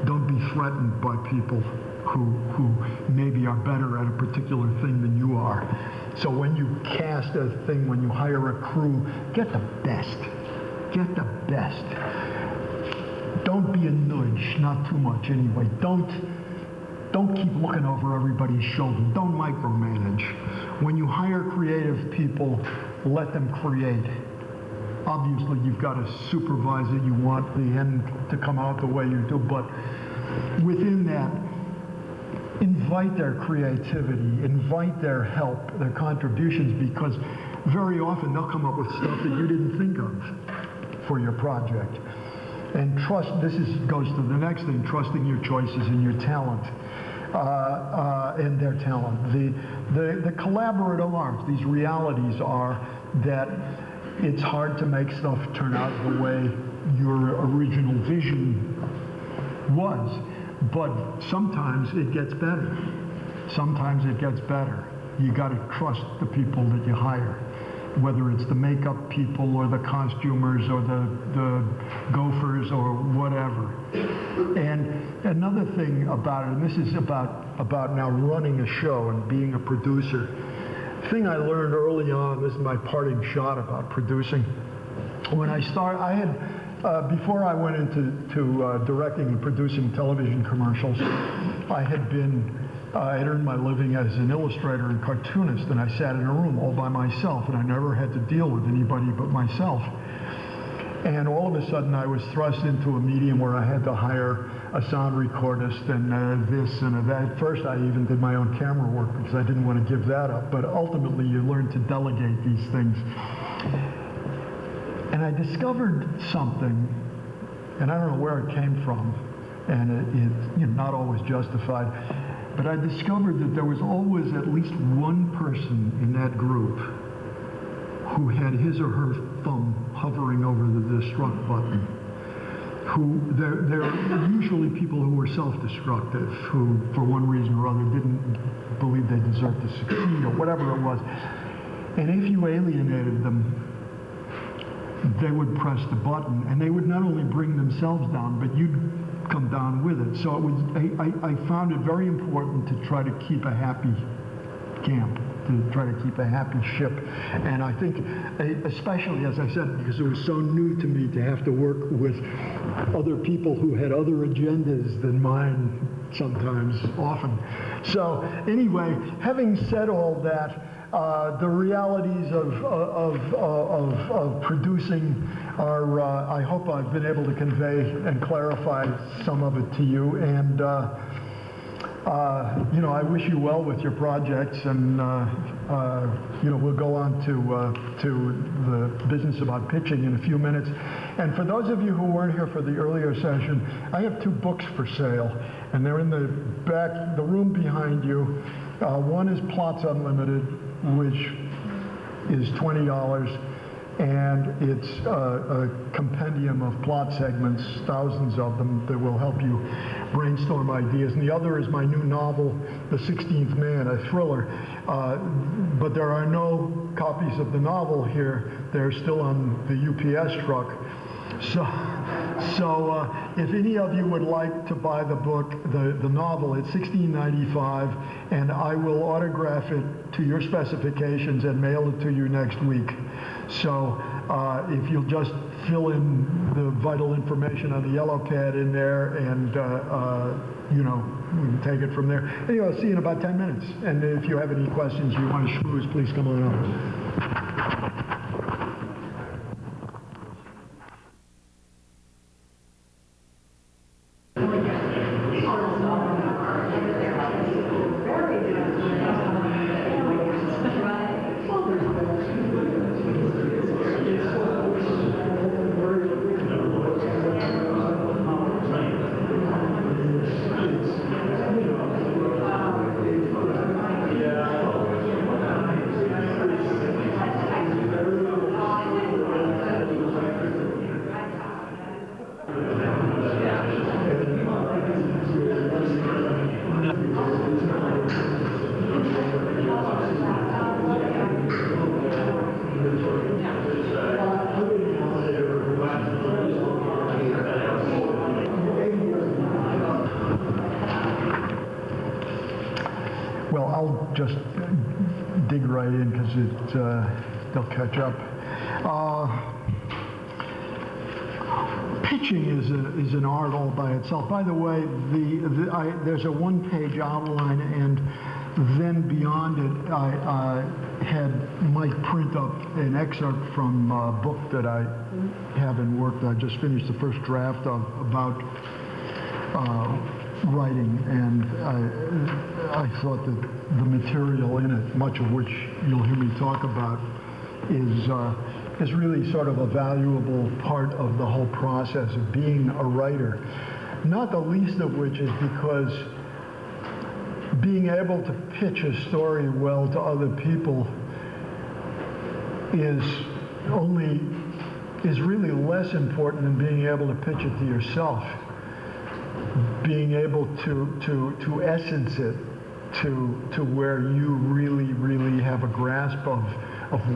Don't be threatened by people who maybe are better at a particular thing than you are. So when you cast a thing, when you hire a crew, get the best. Get the best. Don't be a nudge, not too much anyway. Don't keep looking over everybody's shoulder. Don't micromanage. When you hire creative people, let them create. Obviously, you've got to supervise it. You want the end to come out the way you do, but within that, invite their creativity, invite their help, their contributions, because very often they'll come up with stuff that you didn't think of for your project. And trust, goes to the next thing, trusting your choices and your talent. And their talent. The collaborative arts, these realities are that it's hard to make stuff turn out the way your original vision was, but sometimes it gets better. Sometimes it gets better. You got to trust the people that you hire, whether it's the makeup people or the costumers or the gophers or whatever. And another thing about it, and this is about now running a show and being a producer, thing I learned early on, this is my parting shot about producing. When I started, I had, before I went into directing and producing television commercials, I had earned my living as an illustrator and cartoonist, and I sat in a room all by myself, and I never had to deal with anybody but myself. And all of a sudden I was thrust into a medium where I had to hire a sound recordist and this and that. At first I even did my own camera work because I didn't want to give that up, but ultimately you learn to delegate these things. And I discovered something, and I don't know where it came from, and it's not always justified, but I discovered that there was always at least one person in that group who had his or her thumb hovering over the destruct button. They're usually people who were self-destructive, who for one reason or other didn't believe they deserved to succeed or whatever it was. And if you alienated them, they would press the button, and they would not only bring themselves down, but you'd come down with it. So it was, I found it very important to try to keep a happy camp, to try to keep a happy ship. And I think, especially, as I said, because it was so new to me to have to work with other people who had other agendas than mine sometimes, often. So anyway, having said all that, the realities of producing are, I hope I've been able to convey and clarify some of it to you. And I wish you well with your projects, and we'll go on to the business about pitching in a few minutes. And for those of you who weren't here for the earlier session, I have 2 books for sale, and they're in the back, the room behind you. One is Plots Unlimited, which is $20, and it's a compendium of plot segments, thousands of them, that will help you brainstorm ideas. And the other is my new novel, The 16th Man, a thriller. But there are no copies of the novel here. They're still on the UPS truck. So if any of you would like to buy the book, the novel, it's $16.95, and I will autograph it to your specifications and mail it to you next week. So if you'll just fill in the vital information on the yellow pad in there, and we can take it from there. Anyway, I'll see you in about 10 minutes. And if you have any questions, you want to schmooze, please come on up. I'll just dig right in because they'll catch up. Pitching is an art all by itself. By the way, there's a one-page outline, and then beyond it, I had Mike print up an excerpt from a book that I have in work that I just finished the first draft of about writing, and I thought that the material in it, much of which you'll hear me talk about, is really sort of a valuable part of the whole process of being a writer. Not the least of which is because being able to pitch a story well to other people is really less important than being able to pitch it to yourself. Being able to essence it to where you really have a grasp of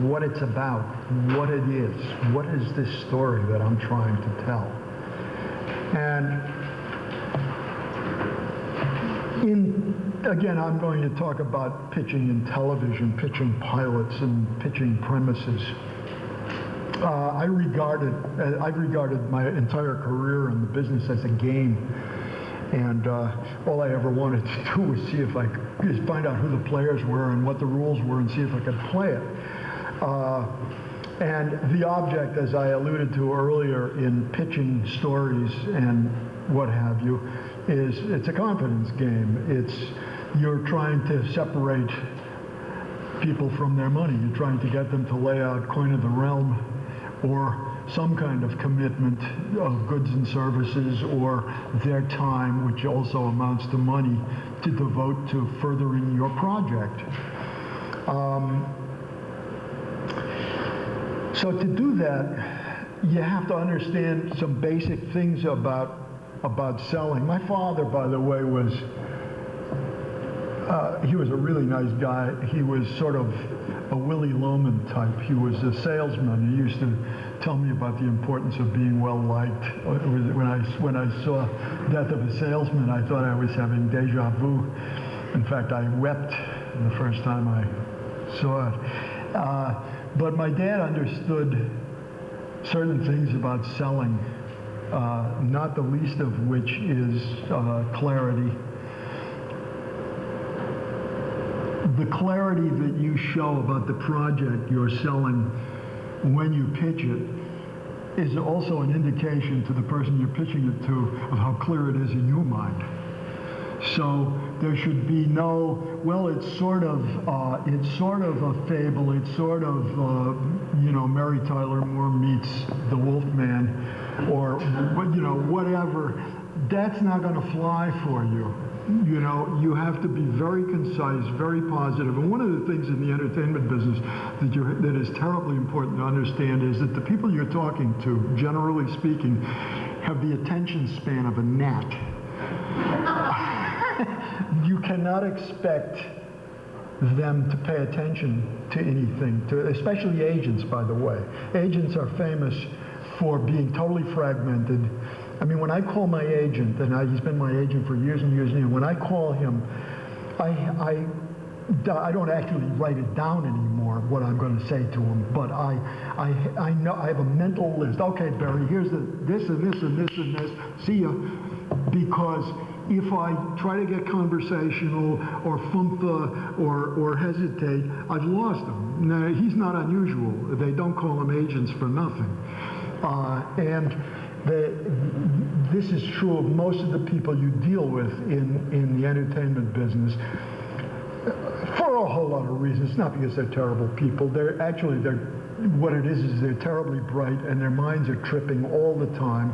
what it's about, what it is this story that I'm trying to tell. And again, I'm going to talk about pitching in television, pitching pilots, and pitching premises. I've regarded my entire career in the business as a game. And all I ever wanted to do was see if I could find out who the players were and what the rules were and see if I could play it. And the object, as I alluded to earlier in pitching stories and what have you, is it's a confidence game. You're trying to separate people from their money. You're trying to get them to lay out coin of the realm or some kind of commitment of goods and services or their time, which also amounts to money, to devote to furthering your project. So to do that, you have to understand some basic things about selling. My father, by the way, he was a really nice guy. He was sort of a Willy Loman type. He was a salesman. He used to tell me about the importance of being well liked. When I saw Death of a Salesman, I thought I was having deja vu. In fact, I wept the first time I saw it. But my dad understood certain things about selling, not the least of which is clarity. The clarity that you show about the project you're selling when you pitch it is also an indication to the person you're pitching it to of how clear it is in your mind. So there should be no, well, it's sort of a fable. It's sort of, Mary Tyler Moore meets the Wolfman, or whatever. That's not going to fly for you. You have to be very concise, very positive. And one of the things in the entertainment business that is terribly important to understand is that the people you're talking to, generally speaking, have the attention span of a gnat. You cannot expect them to pay attention to anything, especially agents, by the way. Agents are famous for being totally fragmented. I mean, when I call my agent, and he's been my agent for years and years and years, when I call him, I don't actually write it down anymore, what I'm going to say to him, but I know, I have a mental list. Okay, Barry, here's this and this and this and this. See ya. Because if I try to get conversational or fumpa or hesitate, I've lost him. Now, he's not unusual. They don't call him agents for nothing. This is true of most of the people you deal with in the entertainment business for a whole lot of reasons. It's not because they're terrible people. What it is they're terribly bright and their minds are tripping all the time.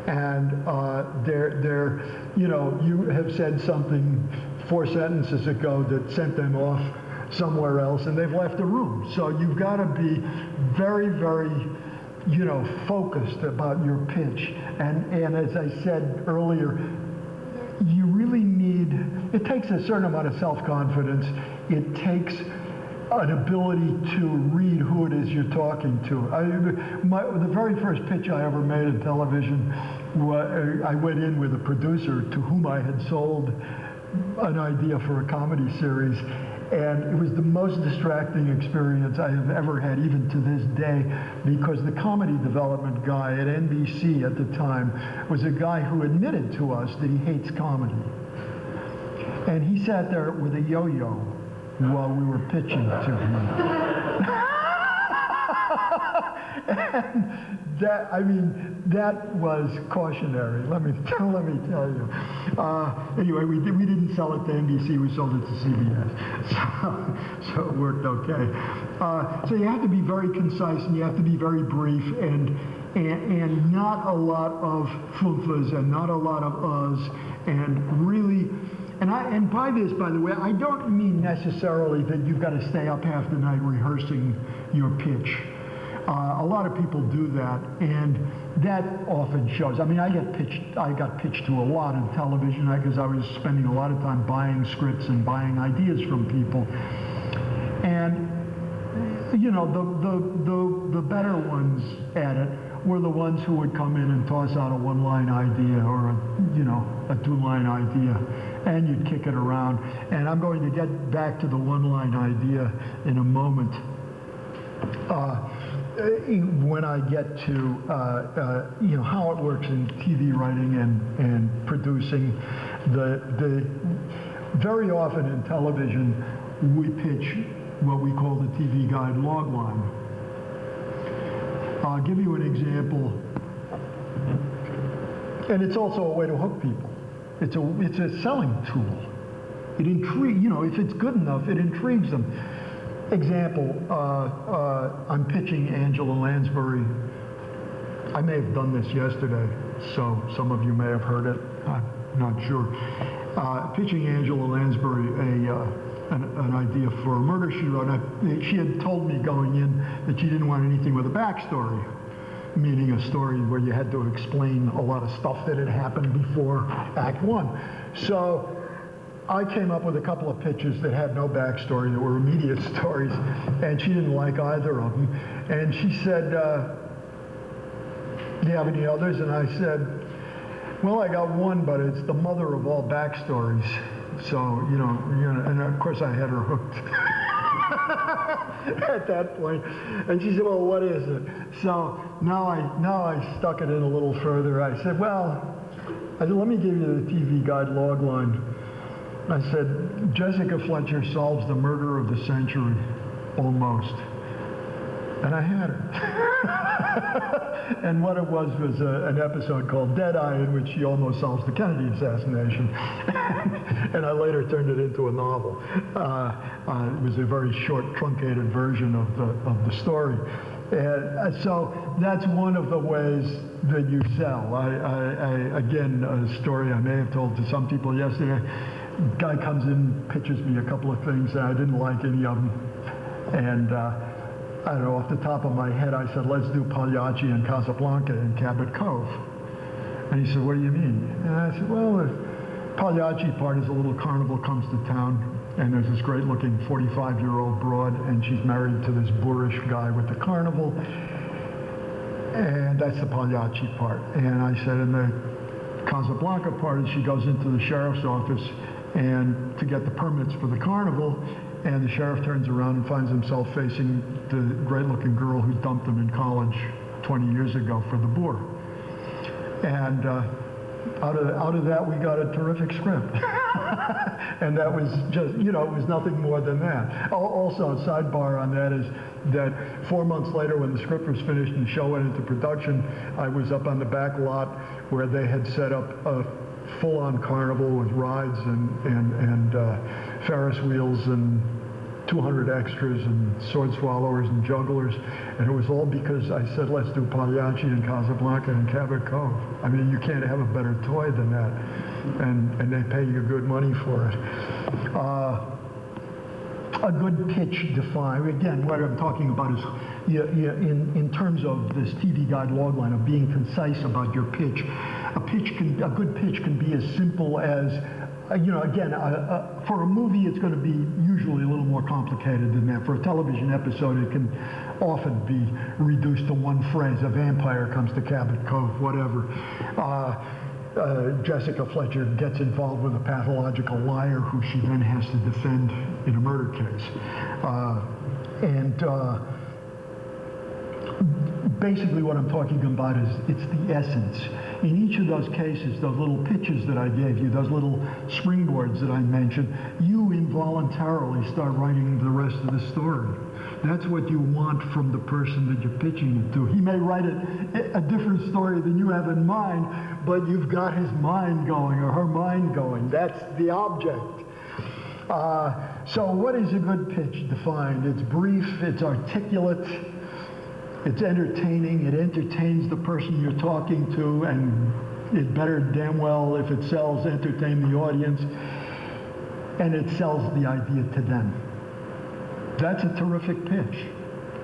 And you have said something 4 sentences ago that sent them off somewhere else, and they've left the room. So you've got to be very, very, focused about your pitch. And as I said earlier, you really it takes a certain amount of self-confidence. It takes an ability to read who it is you're talking to. The very first pitch I ever made in television, I went in with a producer to whom I had sold an idea for a comedy series, and it was the most distracting experience I have ever had, even to this day, because the comedy development guy at NBC at the time was a guy who admitted to us that he hates comedy. And he sat there with a yo-yo while we were pitching to him. And that was cautionary, let me tell you. Anyway, we didn't sell it to NBC, we sold it to CBS. So it worked okay. So you have to be very concise and you have to be very brief and not a lot of fufas and not a lot of uhs, and really. And by this, by the way, I don't mean necessarily that you've got to stay up half the night rehearsing your pitch. A lot of people do that, and that often shows. I mean, I got pitched to a lot in television because I was spending a lot of time buying scripts and buying ideas from people. And the better ones at it were the ones who would come in and toss out a one-line idea or a two-line idea, and you'd kick it around. And I'm going to get back to the one-line idea in a moment. When I get to how it works in TV writing and producing, very often in television we pitch what we call the TV guide logline. I'll give you an example, and it's also a way to hook people. It's a selling tool. It intrigues, if it's good enough, it intrigues them. Example, I'm pitching Angela Lansbury. I may have done this yesterday, so some of you may have heard it. I'm not sure. Pitching Angela Lansbury an idea for a murder she wrote. She had told me going in that she didn't want anything with a backstory, meaning a story where you had to explain a lot of stuff that had happened before Act One. So I came up with a couple of pitches that had no backstory, that were immediate stories, and she didn't like either of them. And she said, do you have any others? And I said, well, I got one, but it's the mother of all backstories. So, and of course I had her hooked at that point. And she said, well, what is it? So now I stuck it in a little further. I said, let me give you the TV Guide log line. I said, Jessica Fletcher solves the murder of the century, almost. And I had her. And what it was an episode called Deadeye, in which she almost solves the Kennedy assassination. And I later turned it into a novel. It was a very short, truncated version of the story. And so that's one of the ways that you sell. Again, a story I may have told to some people yesterday. Guy comes in, pitches me a couple of things, and I didn't like any of them. And I don't know, off the top of my head, I said, let's do Pagliacci and Casablanca in Cabot Cove. And he said, what do you mean? And I said, well, the Pagliacci part is a little carnival comes to town, and there's this great-looking 45-year-old broad, and she's married to this boorish guy with the carnival. And that's the Pagliacci part. And I said, and the Casablanca part is she goes into the sheriff's office and to get the permits for the carnival, and the sheriff turns around and finds himself facing the great-looking girl who dumped him in college 20 years ago for the boor. And out of that, we got a terrific script. And that was just, it was nothing more than that. Also, a sidebar on that is that 4 months later, when the script was finished and the show went into production, I was up on the back lot where they had set up a full-on carnival with rides and Ferris wheels and 200 extras and sword swallowers and jugglers, and it was all because I said, let's do Pagliacci and Casablanca and Cabot Cove. I mean, you can't have a better toy than that, and they pay you good money for it. A good pitch defined, again, what I'm talking about is in terms of this TV Guide logline of being concise about your pitch. A good pitch can be as simple as, again, for a movie it's going to be usually a little more complicated than that. For a television episode it can often be reduced to one phrase. A vampire comes to Cabot Cove, whatever. Jessica Fletcher gets involved with a pathological liar who she then has to defend in a murder case. Basically what I'm talking about is it's the essence. In each of those cases, those little pitches that I gave you, those little springboards that I mentioned, you involuntarily start writing the rest of the story. That's what you want from the person that you're pitching it to. He may write a different story than you have in mind, but you've got his mind going or her mind going. That's the object. So what is a good pitch defined? It's brief, it's articulate, it's entertaining, it entertains the person you're talking to, and it better damn well, if it sells, entertain the audience, and it sells the idea to them. That's a terrific pitch.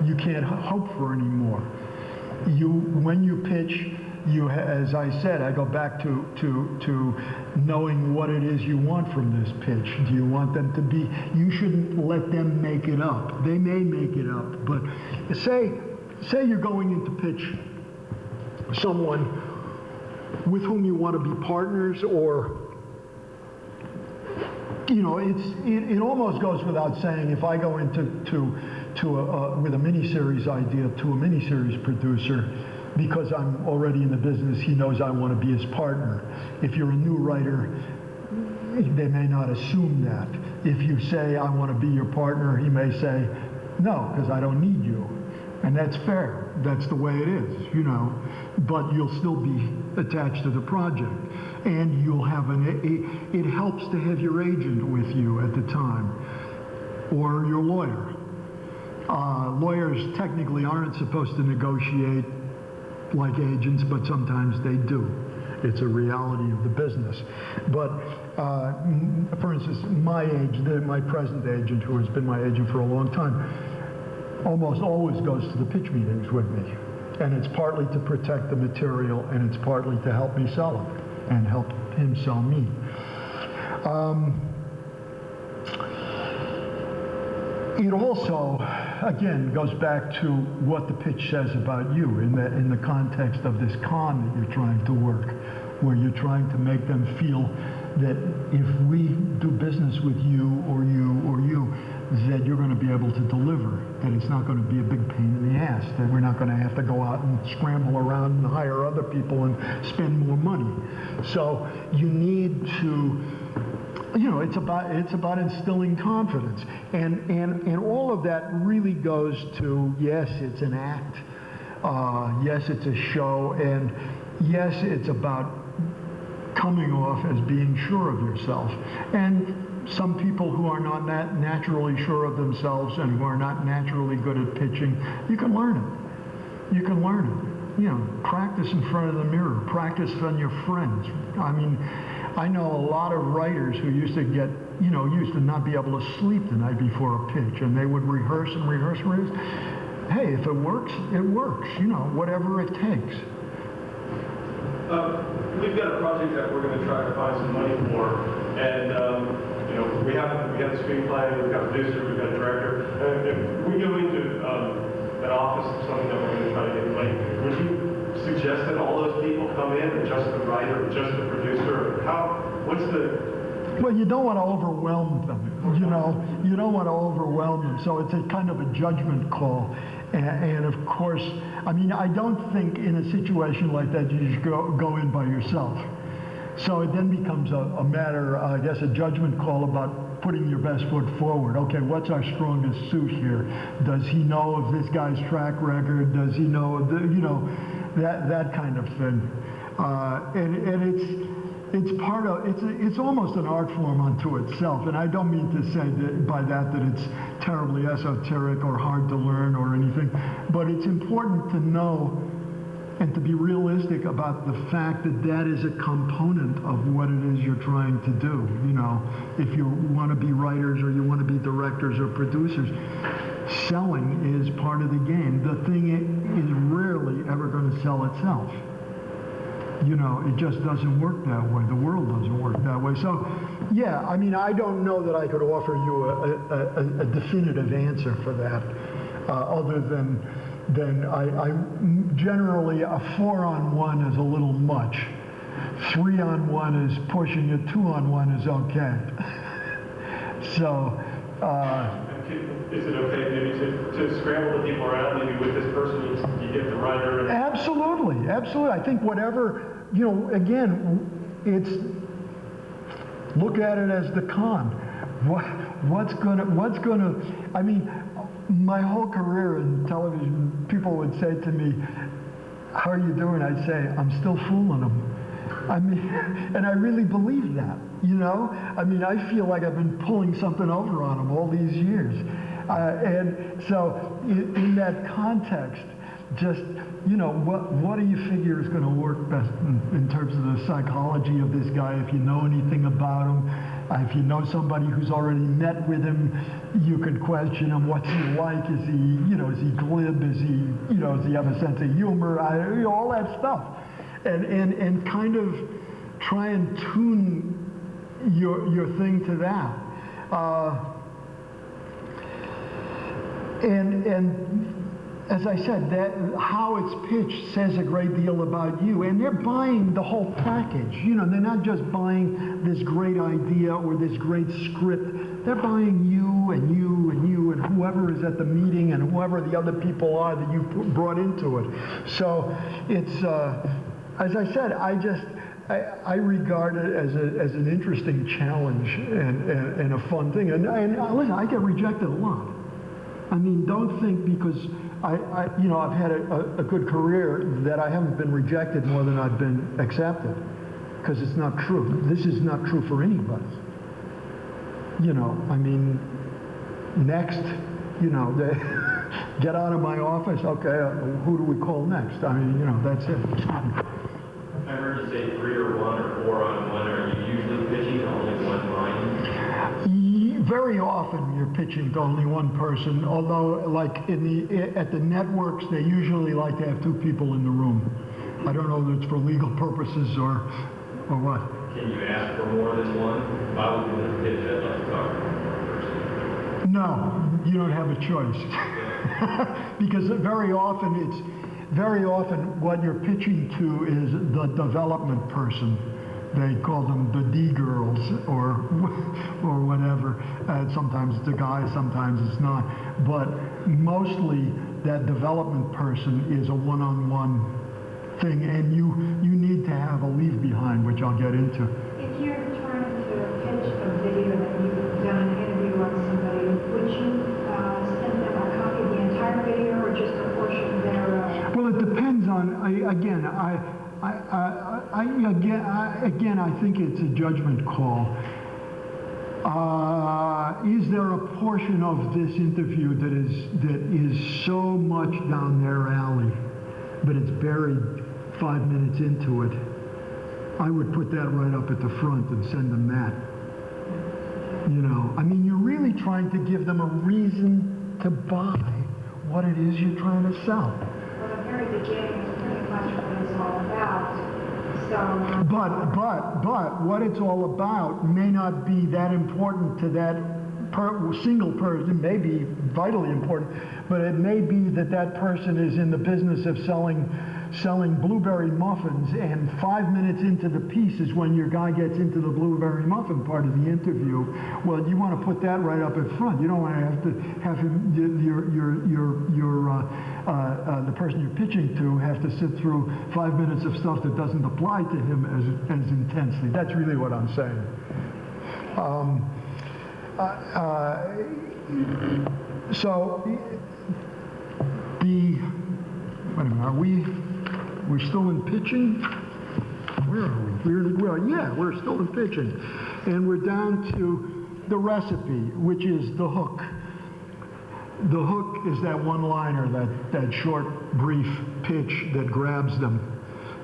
You can't hope for any more. When you pitch, as I said, I go back to knowing what it is you want from this pitch. Do you want them to be, you shouldn't let them make it up. They may make it up, but say you're going in to pitch someone with whom you want to be partners, or it almost goes without saying, if I go into with a miniseries idea to a miniseries producer, because I'm already in the business, he knows I want to be his partner. If you're a new writer, they may not assume that. If you say, I want to be your partner, he may say, no, because I don't need you. And that's fair. That's the way it is, you know. But you'll still be attached to the project. And you'll have it helps to have your agent with you at the time, or your lawyer. Lawyers technically aren't supposed to negotiate like agents, but sometimes they do. It's a reality of the business. But for instance, my present agent, who has been my agent for a long time, almost always goes to the pitch meetings with me. And it's partly to protect the material, and it's partly to help me sell it and help him sell me. It also, again, goes back to what the pitch says about you in the context of this con that you're trying to work, where you're trying to make them feel that if we do business with you, that you're going to be able to deliver, that it's not going to be a big pain in the ass, that we're not going to have to go out and scramble around and hire other people and spend more money. So you need to, you know, it's about instilling confidence, and all of that really goes to, yes, it's an act, yes, it's a show, and yes, it's about coming off as being sure of yourself. And some people who are not naturally sure of themselves and who are not naturally good at pitching, you can learn it. You can learn it. You know, practice in front of the mirror, practice on your friends. I mean, I know a lot of writers who used to get, you know, used to not be able to sleep the night before a pitch, and they would rehearse and rehearse and rehearse. Hey, if it works, you know, whatever it takes. We've got a project that we're going to try to find some money for, and you know, we have the screenplay, we've got a producer, we've got a director. If we go into an office of something that we're going to try to get money, would you suggest that all those people come in, or just the writer, or just the producer? What's the... Well, you don't want to overwhelm them, you know. You don't want to overwhelm them, so it's a kind of a judgment call. And of course, I mean, I don't think in a situation like that you just go in by yourself. So it then becomes a matter, I guess, a judgment call about putting your best foot forward. Okay, what's our strongest suit here? Does he know of this guy's track record? Does he know of the, you know, that kind of thing? And it's part of, it's almost an art form unto itself. And I don't mean to say that by that it's terribly esoteric or hard to learn or anything, but it's important to know and to be realistic about the fact that that is a component of what it is you're trying to do. You know, if you want to be writers or you want to be directors or producers, selling is part of the game. The thing is rarely ever going to sell itself. You know, it just doesn't work that way. The world doesn't work that way. So, yeah, I mean, I don't know that I could offer you a definitive answer for that, other than I generally, a 4-on-1 is a little much. 3-on-1 is pushing it. 2-on-1 is okay. So, is it okay maybe to scramble the people around, maybe with this person you get the writer? And... Absolutely, absolutely. I think whatever, you know, again, it's, look at it as the con. What's gonna, I mean, my whole career in television, people would say to me, how are you doing? I'd say, I'm still fooling them. I mean, and I really believe that, you know? I mean, I feel like I've been pulling something over on them all these years. And so in that context, just, you know, what do you figure is going to work best in terms of the psychology of this guy? If you know anything about him, if you know somebody who's already met with him, you could question him. What's he like? Is he, you know, is he glib? Is he, you know, does he have a sense of humor? You know, all that stuff. And kind of try and tune your thing to that. And as I said, that how it's pitched says a great deal about you. And they're buying the whole package. You know, they're not just buying this great idea or this great script. They're buying you and you and you and whoever is at the meeting and whoever the other people are that you've brought into it. So it's, as I said, I regard it as an interesting challenge and a fun thing. And listen, I get rejected a lot. I mean, don't think because you know, I've had a good career that I haven't been rejected more than I've been accepted, because it's not true. This is not true for anybody. You know, I mean, next, you know, get out of my office, okay, who do we call next? I mean, you know, that's it. I heard you say 3 or 1 or 4 on 1. Are you usually pitching to only one line? Very often you're pitching to only one person, although like at the networks, they usually like to have 2 people in the room. I don't know if it's for legal purposes or what. Can you ask for more than one? If I was going to pitch, I'd like to talk to one person. No, you don't have a choice. Because very often what you're pitching to is the development person. They call them the D girls or whatever. Sometimes it's a guy, sometimes it's not. But mostly that development person is a one-on-one thing, and you need to have a leave behind, which I'll get into. If you're trying to pitch a video that you've done an interview on somebody, would you send them a copy of the entire video or just a portion thereof? Well, it depends on, again, I think it's a judgment call. Is there a portion of this interview that is so much down their alley, but it's buried 5 minutes into it? I would put that right up at the front and send them that. You know, I mean, you're really trying to give them a reason to buy what it is you're trying to sell. Well, the very beginning is pretty much what it's all about. So, but what it's all about may not be that important to that single person. It may be vitally important, but it may be that person is in the business of selling blueberry muffins, and 5 minutes into the piece is when your guy gets into the blueberry muffin part of the interview. Well, you want to put that right up in front. You don't want to have him, the person you're pitching to, have to sit through 5 minutes of stuff that doesn't apply to him as intensely. That's really what I'm saying. Wait a minute, we're still in pitching? Where are we? We're still in pitching. And we're down to the recipe, which is the hook. The hook is that one-liner, that short, brief pitch that grabs them.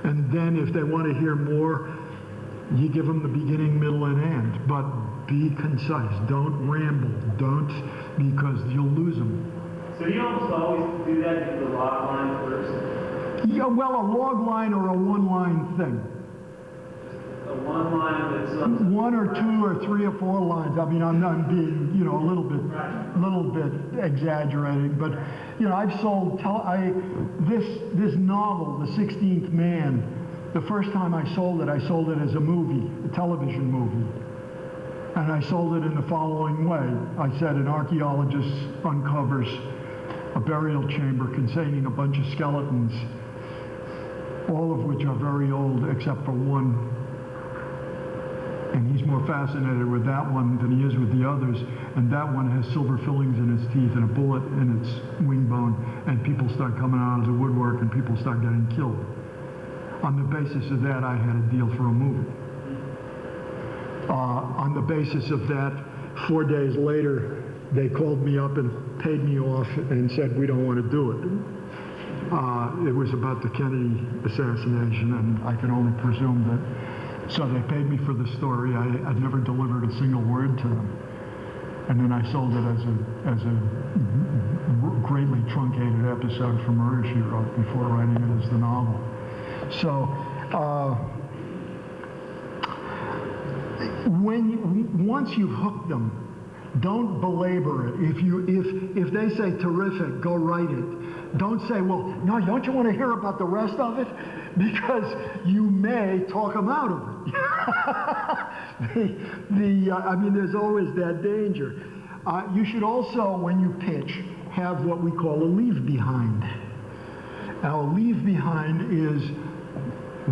And then if they want to hear more, you give them the beginning, middle, and end. But be concise. Don't ramble. Because you'll lose them. So you almost always do that in the log line first? Yeah, well, a log line or a one-line thing. A one line that's... 1 or 2 or 3 or 4 lines. I mean, I'm being, you know, a little bit exaggerating, but, you know, I've sold, this novel, The 16th Man, the first time I sold it as a movie, a television movie. And I sold it in the following way. I said an archaeologist uncovers a burial chamber containing a bunch of skeletons, all of which are very old except for one. And he's more fascinated with that one than he is with the others. And that one has silver fillings in its teeth and a bullet in its wing bone. And people start coming out of the woodwork and people start getting killed. On the basis of that, I had a deal for a movie. On the basis of that, 4 days later, they called me up and paid me off and said, we don't want to do it. It was about the Kennedy assassination, and I can only presume that. So they paid me for the story. I'd never delivered a single word to them. And then I sold it as a greatly truncated episode from Murder, She Wrote before writing it as the novel. So, once you've hooked them, don't belabor it. If they say terrific, go write it. Don't say, well, no, don't you want to hear about the rest of it? Because you may talk them out of it. I mean, there's always that danger. You should also, when you pitch, have what we call a leave behind. Now, a leave behind is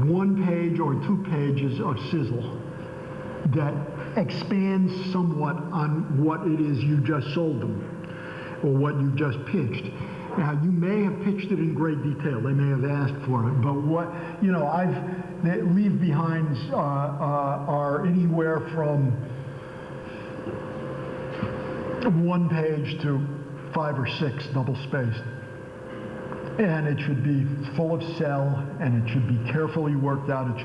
1 page or 2 pages of sizzle that expands somewhat on what it is you just sold them. or what you've just pitched. Now, you may have pitched it in great detail. They may have asked for it, but what, you know, the leave behinds are anywhere from 1 page to 5 or 6 double spaced. And it should be full of sell, and it should be carefully worked out. It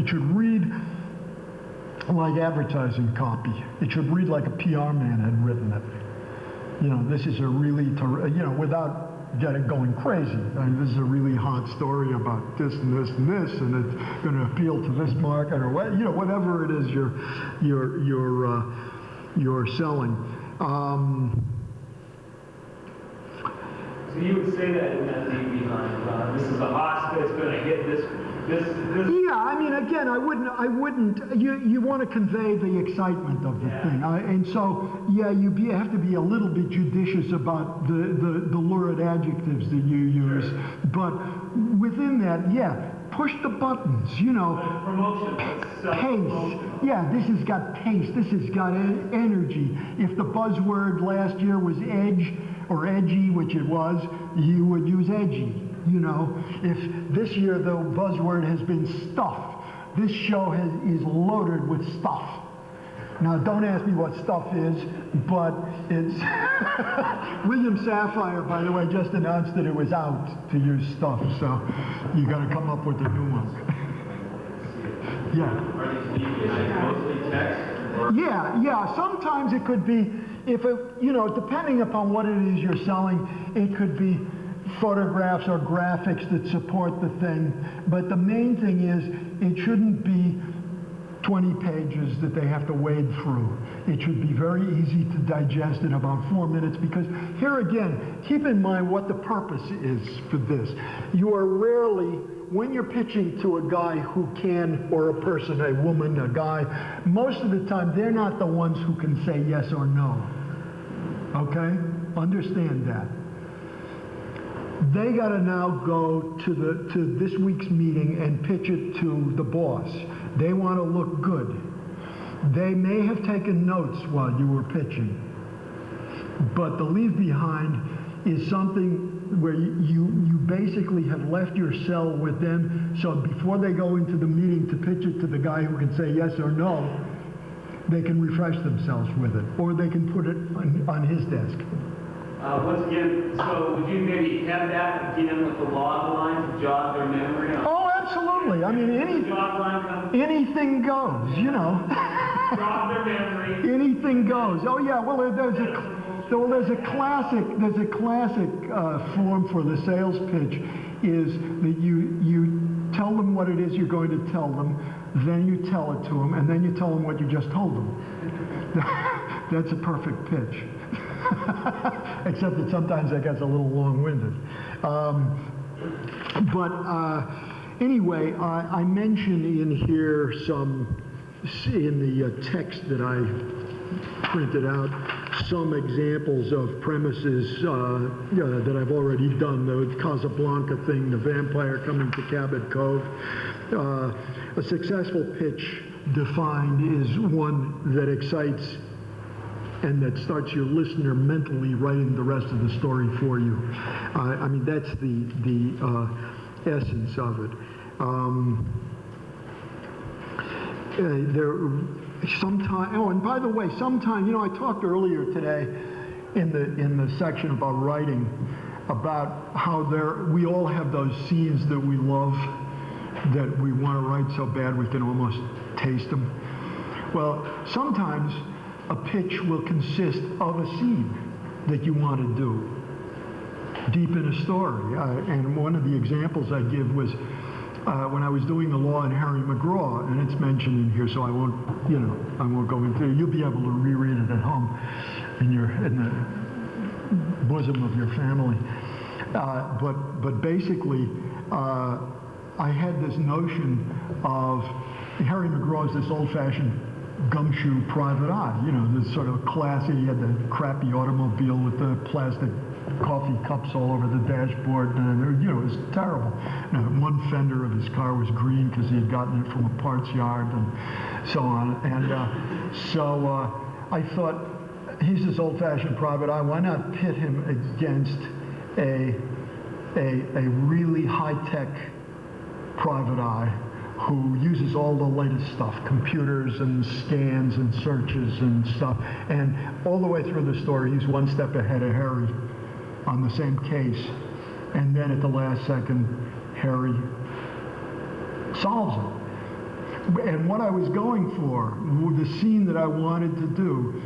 should read like advertising copy. It should read like a PR man had written it. You know, this is a really, you know, without going crazy. I mean, this is a really hot story about this and this and this, and it's going to appeal to this market, or what, you know, whatever it is you're selling. So you would say that in that leave behind, this is a hot that's going to hit this. Yeah, I mean, again, I wouldn't, you want to convey the excitement of the thing. And so, yeah, you have to be a little bit judicious about the lurid adjectives that you use. Sure. But within that, yeah, push the buttons, you know. Promotion, pace. Yeah, this has got pace. This has got energy. If the buzzword last year was edge or edgy, which it was, you would use edgy. You know, if this year the buzzword has been stuff, this show is loaded with stuff. Now, don't ask me what stuff is, but it's William Safire, by the way, just announced that it was out to use stuff, so you got to come up with a new one. Yeah. Are these mostly text? Yeah. Sometimes it could be, you know, depending upon what it is you're selling, it could be photographs or graphics that support the thing. But the main thing is, it shouldn't be 20 pages that they have to wade through. It should be very easy to digest in about 4 minutes, because here again, keep in mind what the purpose is for this. You are rarely, when you're pitching to a guy who can, or a person, a woman, a guy, most of the time they're not the ones who can say yes or no. Okay? Understand that. They got to now go to this week's meeting and pitch it to the boss. They want to look good. They may have taken notes while you were pitching, but the leave behind is something where you basically have left your cell with them, so before they go into the meeting to pitch it to the guy who can say yes or no, they can refresh themselves with it, or they can put it on his desk. Once again, so would you maybe have that again with the log line to jog their memory? Oh, absolutely. I mean, anything goes, you know. Jog their memory. Anything goes. Oh, yeah. Well, there's a classic form for the sales pitch is that you tell them what it is you're going to tell them, then you tell it to them, and then you tell them what you just told them. That's a perfect pitch. Except that sometimes that gets a little long-winded. Anyway, I mentioned in here in the text that I printed out, some examples of premises that I've already done. The Casablanca thing, the vampire coming to Cabot Cove. A successful pitch defined is one that excites and that starts your listener mentally writing the rest of the story for you. I mean, that's the essence of it. And by the way, sometime, you know, I talked earlier today in the section about writing about how we all have those scenes that we love, that we want to write so bad we can almost taste them. Well, sometimes a pitch will consist of a scene that you want to do deep in a story. And one of the examples I give was when I was doing The Law and Harry McGraw, and it's mentioned in here, so I won't go into it. You'll be able to reread it at home in the bosom of your family. But basically, I had this notion of Harry McGraw is this old-fashioned gumshoe private eye, you know, this sort of classy, he had the crappy automobile with the plastic coffee cups all over the dashboard, and you know, it was terrible. Now, one fender of his car was green because he had gotten it from a parts yard and so on. And so I thought, he's this old-fashioned private eye. Why not pit him against a really high-tech private eye who uses all the latest stuff, computers and scans and searches and stuff. And all the way through the story, he's one step ahead of Harry on the same case. And then at the last second, Harry solves it. And what I was going for, the scene that I wanted to do,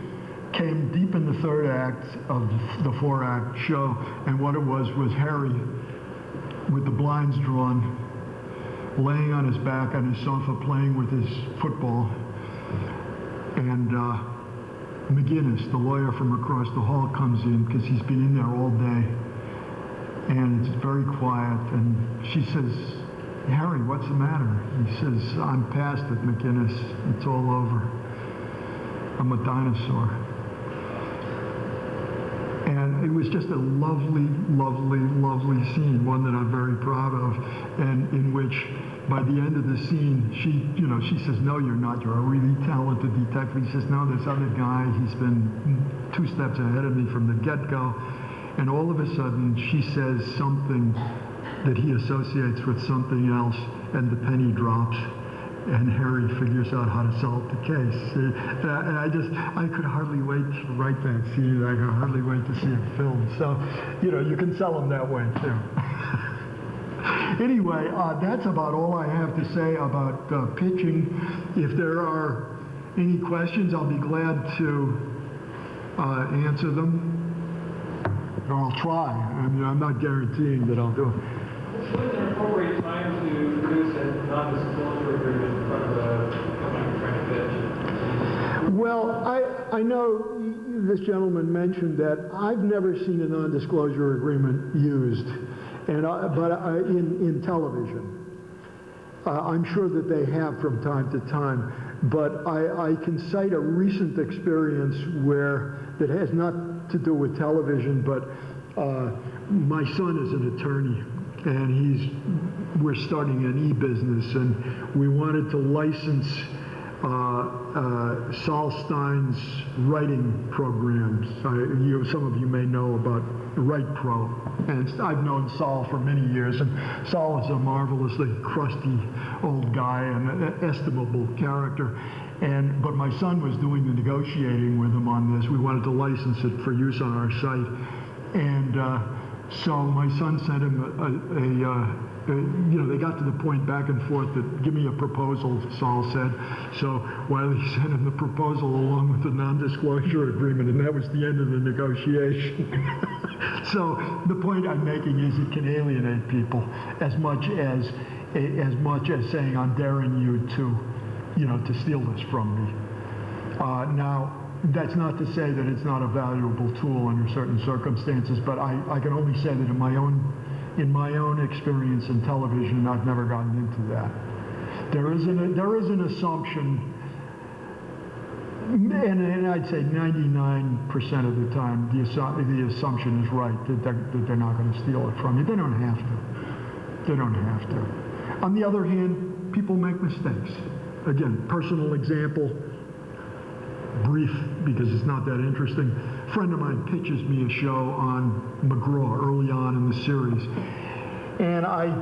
came deep in the third act of the four-act show. And what it was Harry with the blinds drawn, laying on his back on his sofa playing with his football, and McGinnis, the lawyer from across the hall, comes in because he's been in there all day, and it's very quiet, and she says, "Harry, what's the matter?" He says, "I'm past it, McGinnis. It's all over. I'm a dinosaur." And it was just a lovely, lovely, lovely scene, one that I'm very proud of, and in which, by the end of the scene, she says, "No, you're not. You're a really talented detective." He says, "No, this other guy, he's been 2 steps ahead of me from the get-go." And all of a sudden, she says something that he associates with something else, and the penny drops. And Harry figures out how to solve the case. And I could hardly wait to write that scene. I could hardly wait to see it filmed. So, you can sell them that way too. Anyway, that's about all I have to say about pitching. If there are any questions, I'll be glad to answer them. Or I'll try. I mean, I'm not guaranteeing that I'll do it. When is an appropriate time to produce a non-disclosure agreement in front of a company trying to pitch? Well, I know this gentleman mentioned that I've never seen a non-disclosure agreement used, but in television. I'm sure that they have from time to time, but I can cite a recent experience that has not to do with television, but my son is an attorney, and we're starting an e-business, and we wanted to license Saul Stein's writing programs. Some of you may know about Write Pro, and I've known Saul for many years, and Saul is a marvelously crusty old guy and an estimable character. But my son was doing the negotiating with him on this. We wanted to license it for use on our site, and so my son sent him they got to the point back and forth that, "Give me a proposal," Saul said. So Wiley sent him the proposal along with the non-disclosure agreement, and that was the end of the negotiation. So the point I'm making is it can alienate people as much as saying, "I'm daring you to steal this from me." Now, that's not to say that it's not a valuable tool under certain circumstances, but I can only say that in my own experience in television, I've never gotten into that. There is an assumption, and I'd say 99% of the time, the assumption is right, that they're not going to steal it from you. They don't have to. They don't have to. On the other hand, people make mistakes. Again, personal example, brief because it's not that interesting. A friend of mine pitches me a show on McGraw early on in the series, and I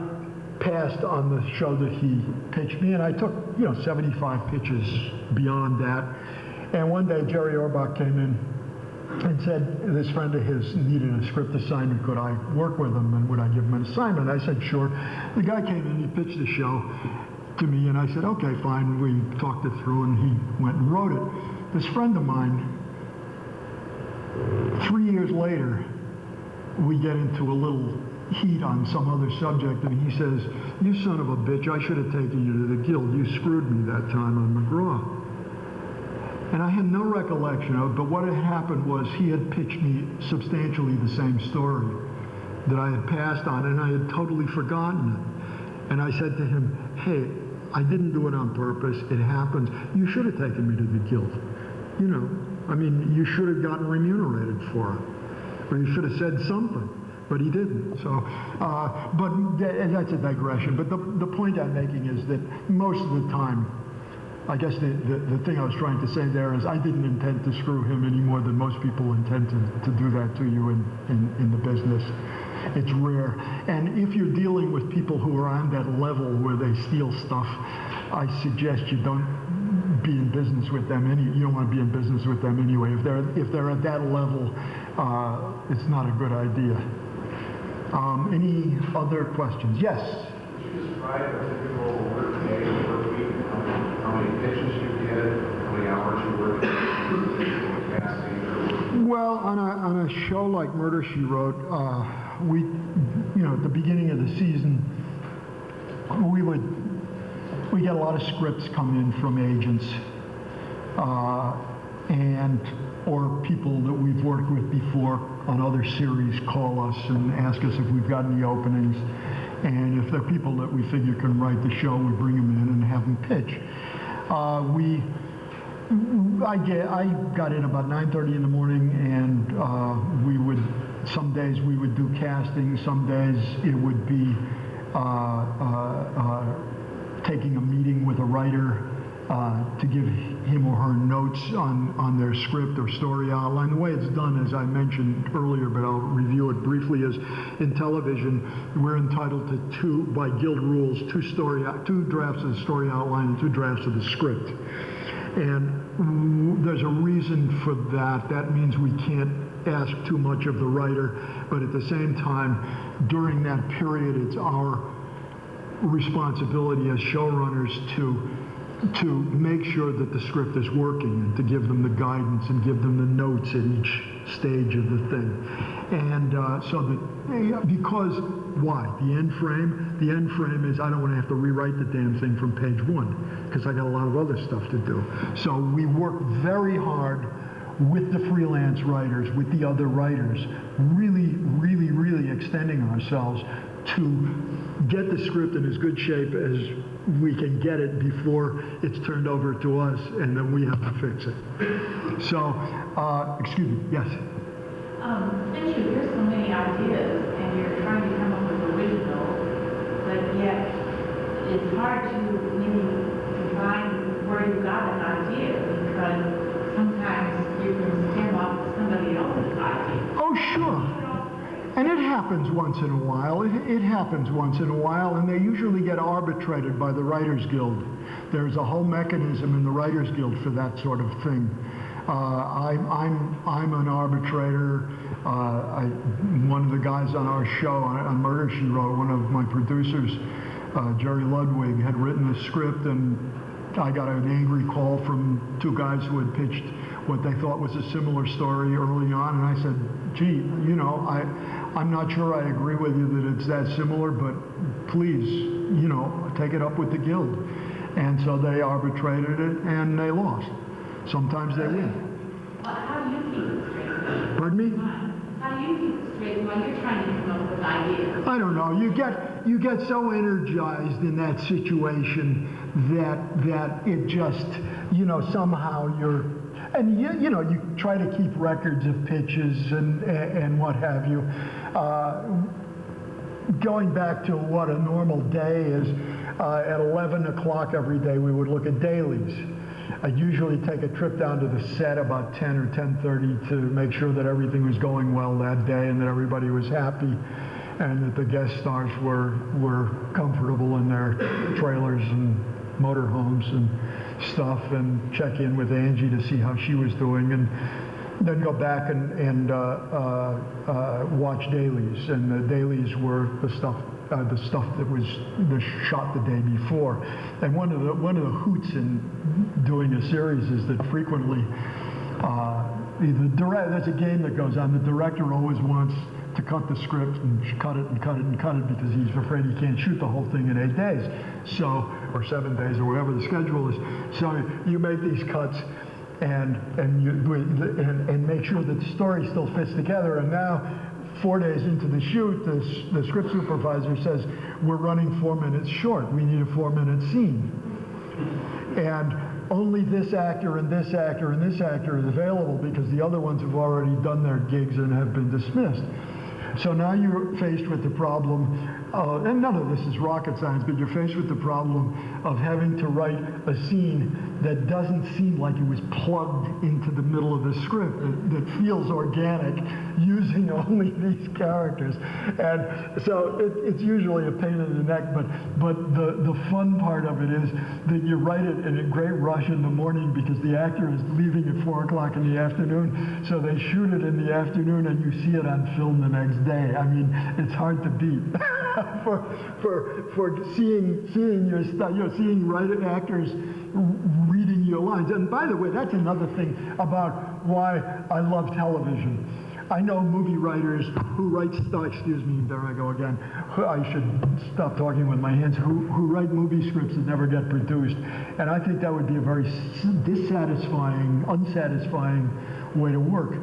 passed on the show that he pitched me, and I took 75 pitches beyond that. And one day Jerry Orbach came in and said this friend of his needed a script assignment. Could I work with him, and would I give him an assignment? I said sure. The guy came in, he pitched the show to me, and I said okay, fine. We talked it through, and he went and wrote it. This friend of mine, 3 years later, we get into a little heat on some other subject, and he says, "You son of a bitch, I should have taken you to the Guild. You screwed me that time on McGraw." And I had no recollection of it, but what had happened was he had pitched me substantially the same story that I had passed on, and I had totally forgotten it. And I said to him, "Hey, I didn't do it on purpose. It happens. You should have taken me to the Guild. You should have gotten remunerated for it. Or you should have said something." But he didn't. So, and that's a digression. But the point I'm making is that most of the time, I guess the thing I was trying to say there is I didn't intend to screw him any more than most people intend to do that to you in the business. It's rare. And if you're dealing with people who are on that level where they steal stuff, I suggest you don't be in business with them. You don't want to be in business with them anyway. If they're at that level, it's not a good idea. Any other questions? Yes. Could you describe a typical work day, work week, how many pitches you get, how many hours you work, casting, or Well, on a show like Murder, She Wrote, we, at the beginning of the season, we get a lot of scripts come in from agents or people that we've worked with before on other series call us and ask us if we've got any openings. And if they're people that we figure can write the show, we bring them in and have them pitch. I got in about 9:30 in the morning, and some days we would do casting, some days it would be taking a meeting with a writer to give him or her notes on their script or story outline. The way it's done, as I mentioned earlier, but I'll review it briefly, is in television, we're entitled to by guild rules, two drafts of the story outline and 2 drafts of the script. And there's a reason for that. That means we can't ask too much of the writer, but at the same time, during that period, it's our responsibility as showrunners to make sure that the script is working and to give them the guidance and give them the notes at each stage of the thing. And because why? The end frame is I don't want to have to rewrite the damn thing from page 1 because I got a lot of other stuff to do. So we work very hard with the freelance writers, with the other writers, really, really, really extending ourselves to get the script in as good shape as we can get it before it's turned over to us, and then we have to fix it. So, excuse me, yes? Since you hear so many ideas and you're trying to come up with original, but yet it's hard to maybe define where you got an idea because sometimes you can stem off somebody else's idea. Oh, sure. And it happens once in a while. It happens once in a while, and they usually get arbitrated by the Writers Guild. There's a whole mechanism in the Writers Guild for that sort of thing. I'm an arbitrator. One of the guys on our show, on Murder, She Wrote, one of my producers, Jerry Ludwig, had written a script, and I got an angry call from 2 guys who had pitched what they thought was a similar story early on, and I said, gee, I'm not sure I agree with you that it's that similar, but please, take it up with the guild. And so they arbitrated it, and they lost. Sometimes they win. Well, how do you keep it straight? Pardon me? How do you keep it straight while you're trying to come up with ideas? I don't know. You get so energized in that situation that it just, somehow you're, and you try to keep records of pitches and what have you. Going back to what a normal day is, at 11 o'clock every day we would look at dailies. I'd usually take a trip down to the set about 10 or 10:30 to make sure that everything was going well that day and that everybody was happy and that the guest stars were comfortable in their trailers and motorhomes and stuff, and check in with Angie to see how she was doing, and then go back and watch dailies. And the dailies were the stuff that was shot the day before. And one of the hoots in doing a series is that frequently there's a game that goes on. The director always wants to cut the script and cut it and cut it and cut it because he's afraid he can't shoot the whole thing in 8 days, or 7 days, or whatever the schedule is. So you make these cuts and make sure that the story still fits together. And now, 4 days into the shoot, the script supervisor says, we're running 4 minutes short. We need a 4-minute scene. And only this actor and this actor and this actor is available because the other ones have already done their gigs and have been dismissed. So now you're faced with the problem, and none of this is rocket science, but you're faced with the problem of having to write a scene that doesn't seem like it was plugged into the middle of the script, that feels organic, using only these characters. And so it's usually a pain in the neck, but the fun part of it is that you write it in a great rush in the morning because the actor is leaving at 4 o'clock in the afternoon, so they shoot it in the afternoon and you see it on film the next day. I mean, it's hard to beat. for seeing your stuff, seeing actors reading your lines. And by the way, that's another thing about why I love television. I know movie writers who write stuff, excuse me, there I go again. I should stop talking with my hands, who write movie scripts that never get produced. And I think that would be a very dissatisfying, unsatisfying way to work,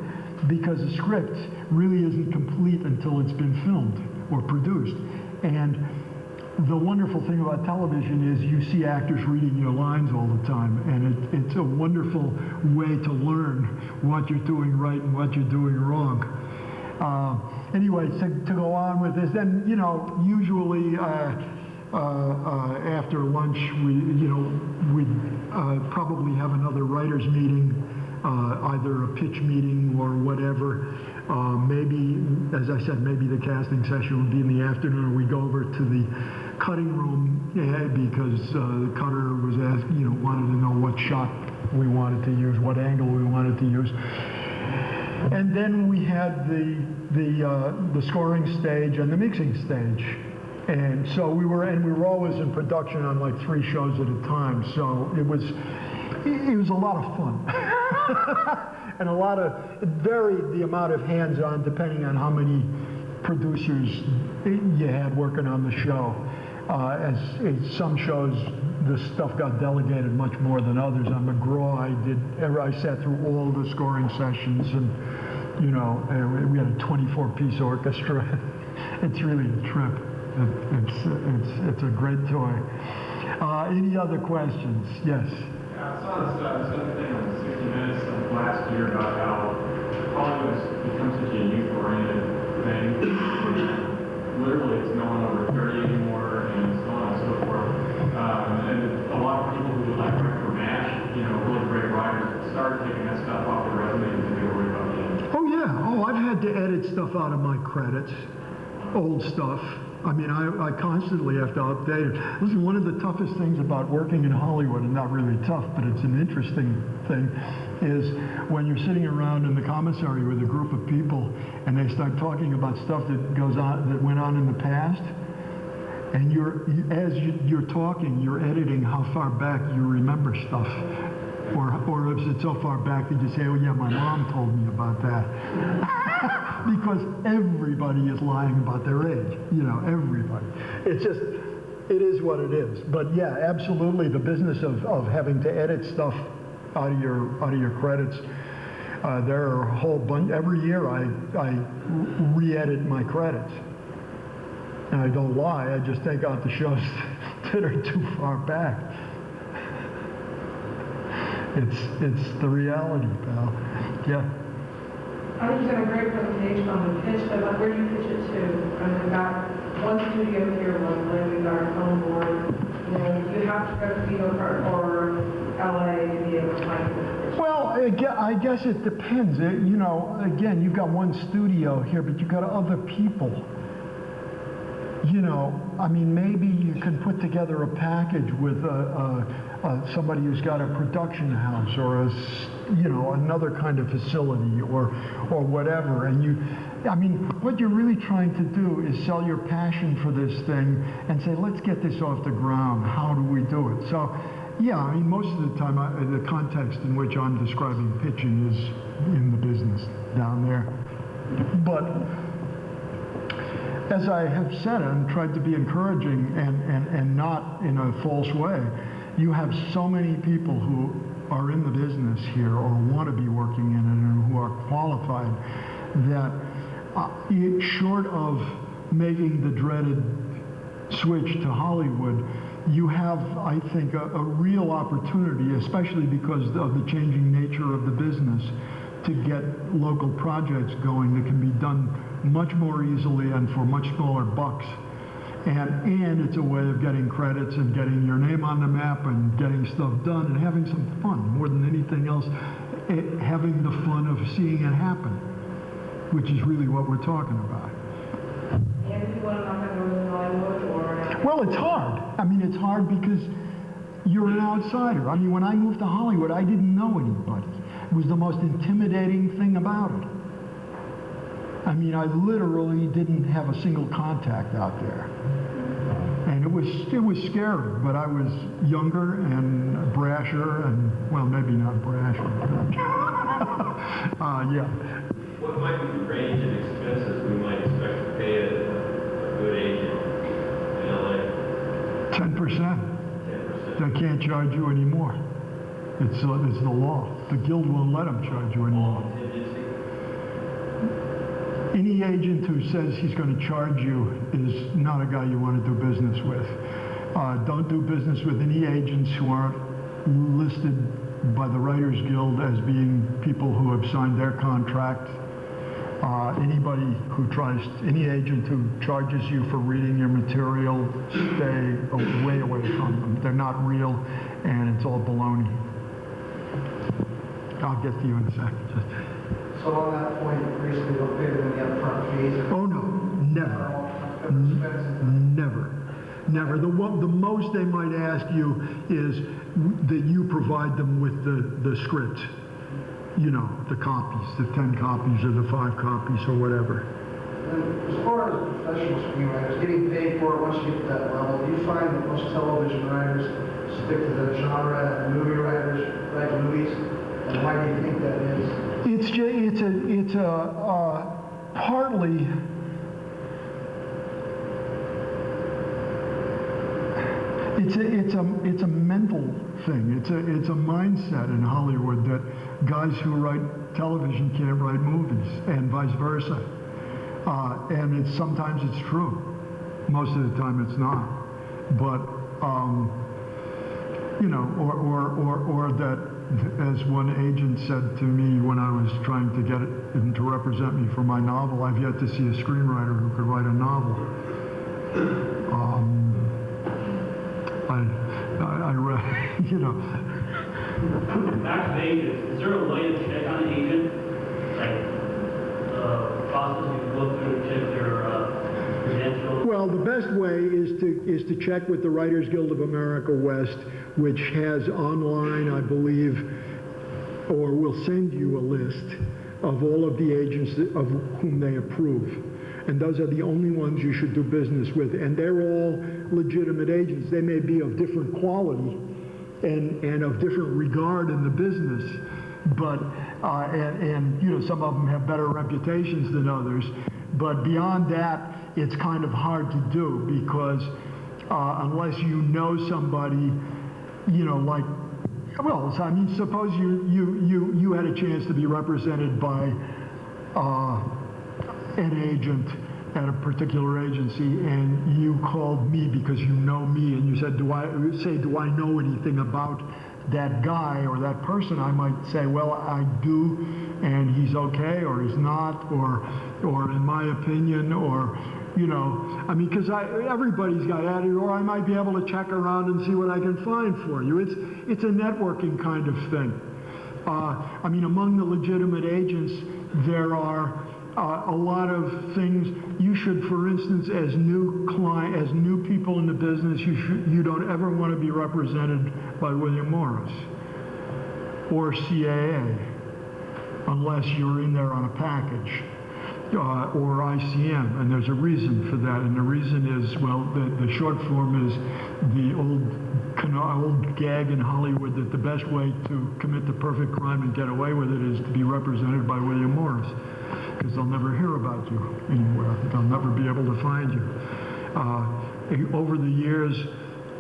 because a script really isn't complete until it's been filmed or produced. And the wonderful thing about television is you see actors reading your lines all the time, and it's a wonderful way to learn what you're doing right and what you're doing wrong. Anyway, to go on with this, then, usually after lunch, we'd probably have another writers' meeting, either a pitch meeting or whatever. Maybe, as I said, maybe the casting session would be in the afternoon, or we go over to the cutting room because the cutter was wanted to know what shot we wanted to use, what angle we wanted to use. And then we had the scoring stage and the mixing stage. And so we were always in production on like 3 shows at a time. So it was a lot of fun. And a lot of, it varied the amount of hands-on depending on how many producers you had working on the show. As some shows, the stuff got delegated much more than others. On McGraw, I sat through all the scoring sessions, and we had a 24-piece orchestra. It's really a trip. It's a great toy. Any other questions? Yes. I saw this other thing on 60 Minutes last year about how Hollywood has become such a youth-oriented thing. Literally, it's no one over 30 anymore, and so on and so forth. And a lot of people who would like write for MASH, really great writers, started taking that stuff off their resume because they were worried about the Oh, yeah. Oh, I've had to edit stuff out of my credits, old stuff. I mean, I constantly have to update it. Listen, one of the toughest things about working in Hollywood, and not really tough, but it's an interesting thing, is when you're sitting around in the commissary with a group of people and they start talking about stuff that went on in the past, and as you're talking, you're editing how far back you remember stuff. Or if it's so far back that you say, oh yeah, my mom told me about that. Because everybody is lying about their age, everybody. It's just, it is what it is. But yeah, absolutely, the business of having to edit stuff out of your credits, there are a whole bunch. Every year I re-edit my credits. And I don't lie, I just take out the shows that are too far back. It's the reality, pal. Yeah. I think you've done a great presentation on the pitch, but where do you pitch it to? We've got one studio here locally, we've got our phone board. You have to go to Vigo or LA to be able to find this pitch. Well, I guess it depends. Again, you've got one studio here, but you've got other people. I mean, maybe you can put together a package with somebody who's got a production house or another kind of facility or whatever. And what you're really trying to do is sell your passion for this thing and say, let's get this off the ground. How do we do it? So, yeah, most of the time, the context in which I'm describing pitching is in the business down there. But as I have said and tried to be encouraging and not in a false way, you have so many people who are in the business here or want to be working in it and who are qualified that short of making the dreaded switch to Hollywood, you have, I think, a real opportunity, especially because of the changing nature of the business, to get local projects going that can be done much more easily and for much smaller bucks. And it's a way of getting credits and getting your name on the map and getting stuff done and having some fun more than anything else, having the fun of seeing it happen, which is really what we're talking about. And if you want to knock on doors in Hollywood or... Well, it's hard. I mean, it's hard because you're an outsider. I mean, when I moved to Hollywood, I didn't know anybody. It was the most intimidating thing about it. I mean, I literally didn't have a single contact out there. And it was scary, but I was younger and brasher and, well, maybe not brasher. Yeah. What might be the range of expenses we might expect to pay a good agent in LA? 10%. 10%. They can't charge you anymore. It's the law. The guild won't let them charge you anymore. Contingency? Any agent who says he's going to charge you is not a guy you want to do business with. Don't do business with any agents who aren't listed by the Writers Guild as being people who have signed their contract. Any agent who charges you for reading your material, stay way away from them. They're not real, and it's all baloney. I'll get to you in a second. So on that point, basically don't pay them any upfront fees? Oh no, never. Never. The most they might ask you is that you provide them with the script. You know, the copies, the 10 copies or the 5 copies or whatever. And as far as professional screenwriters, getting paid for it once you get to that level, do you find that most television writers stick to the genre and movie writers write movies? And why do you think that is? It's partly it's a mental thing. It's a mindset in Hollywood that guys who write television can't write movies, and vice versa. And sometimes it's true. Most of the time it's not. But you know, or that, as one agent said to me when I was trying to get him to represent me for my novel, I've yet to see a screenwriter who could write a novel. I read, you know. Back to Vegas, is there a way to check on an agent? Like, process you can go through to check their credentials? Well, the best way is to check with the Writers Guild of America West, which has online, I believe, or will send you a list of all of the agents of whom they approve. And those are the only ones you should do business with. And they're all legitimate agents. They may be of different quality and of different regard in the business, but and you know, some of them have better reputations than others. But beyond that, it's kind of hard to do because unless you know somebody, you know, like, well, I mean, suppose you had a chance to be represented by an agent at a particular agency, and you called me because you know me, and you said, do I know anything about that guy or that person? I might say, well, I do, and he's okay, or he's not, or in my opinion, or, you know, I mean, because everybody's got attitude, or I might be able to check around and see what I can find for you. It's a networking kind of thing. I mean, among the legitimate agents, there are a lot of things you should, for instance, as new people in the business, you don't ever want to be represented by William Morris or CAA unless you're in there on a package, or ICM, and there's a reason for that, and the reason is, well, the short form is the old gag in Hollywood that the best way to commit the perfect crime and get away with it is to be represented by William Morris, because they'll never hear about you anywhere. They'll never be able to find you. Over the years,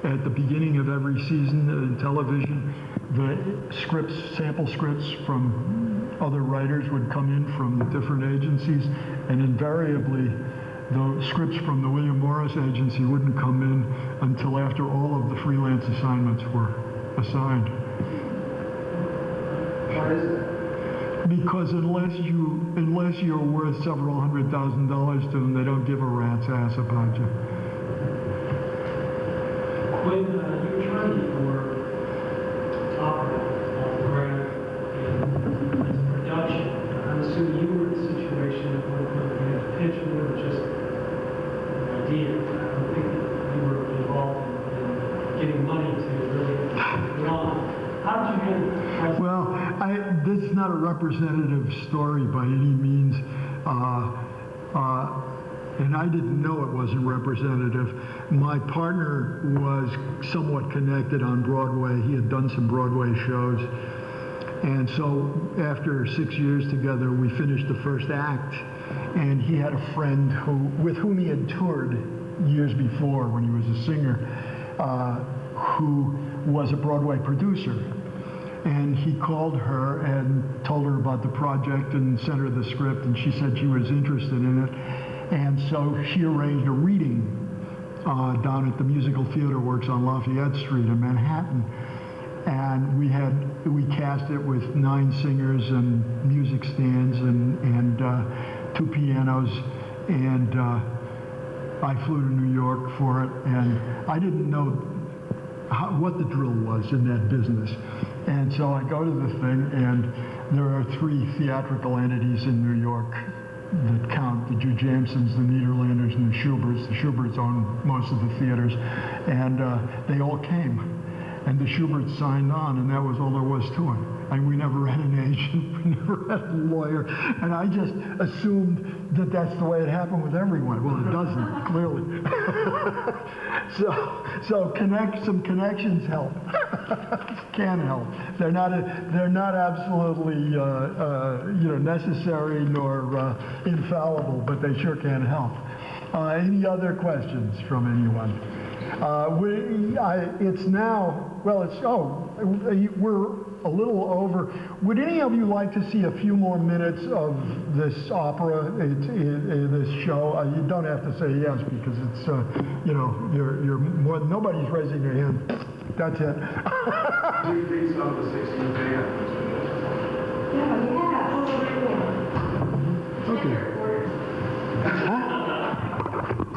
at the beginning of every season in television, the scripts, sample scripts from other writers would come in from different agencies, and invariably the scripts from the William Morris agency wouldn't come in until after all of the freelance assignments were assigned. Why is that? Because unless you're worth several $100,000 to them, they don't give a rat's ass about you. When you were trying to get your opera off the ground and into production, I'm assuming you were in a situation where you had to pitch more than just an idea. I don't think that you were involved in getting money to really put on. How did you handle it? Well, this is not a representative story by any means, and I didn't know it wasn't representative. My partner was somewhat connected on Broadway. He had done some Broadway shows. And so after 6 years together, we finished the first act, and he had a friend with whom he had toured years before when he was a singer, who was a Broadway producer. And he called her and told her about the project and sent her the script, and she said she was interested in it. And so she arranged a reading down at the Musical Theater Works on Lafayette Street in Manhattan. And we cast it with 9 singers and music stands and 2 pianos, and I flew to New York for it, and I didn't know what the drill was in that business. And so I go to the thing, and there are 3 theatrical entities in New York that count: the Jew Jamesons, the Nederlanders, and the Schuberts. The Schuberts own most of the theaters, and they all came. And the Schuberts signed on, and that was all there was to it. And we never had an agent, we never had a lawyer, and I just assumed that that's the way it happened with everyone. Well, it doesn't, clearly. So some connections help. Can help. They're not absolutely necessary nor infallible, but they sure can help. Any other questions from anyone? It's now, well, we're a little over. Would any of you like to see a few more minutes of this opera, this show? You don't have to say yes, because it's, you're more, nobody's raising their hand. That's it. Do you read some of the 16th band? Okay. Huh?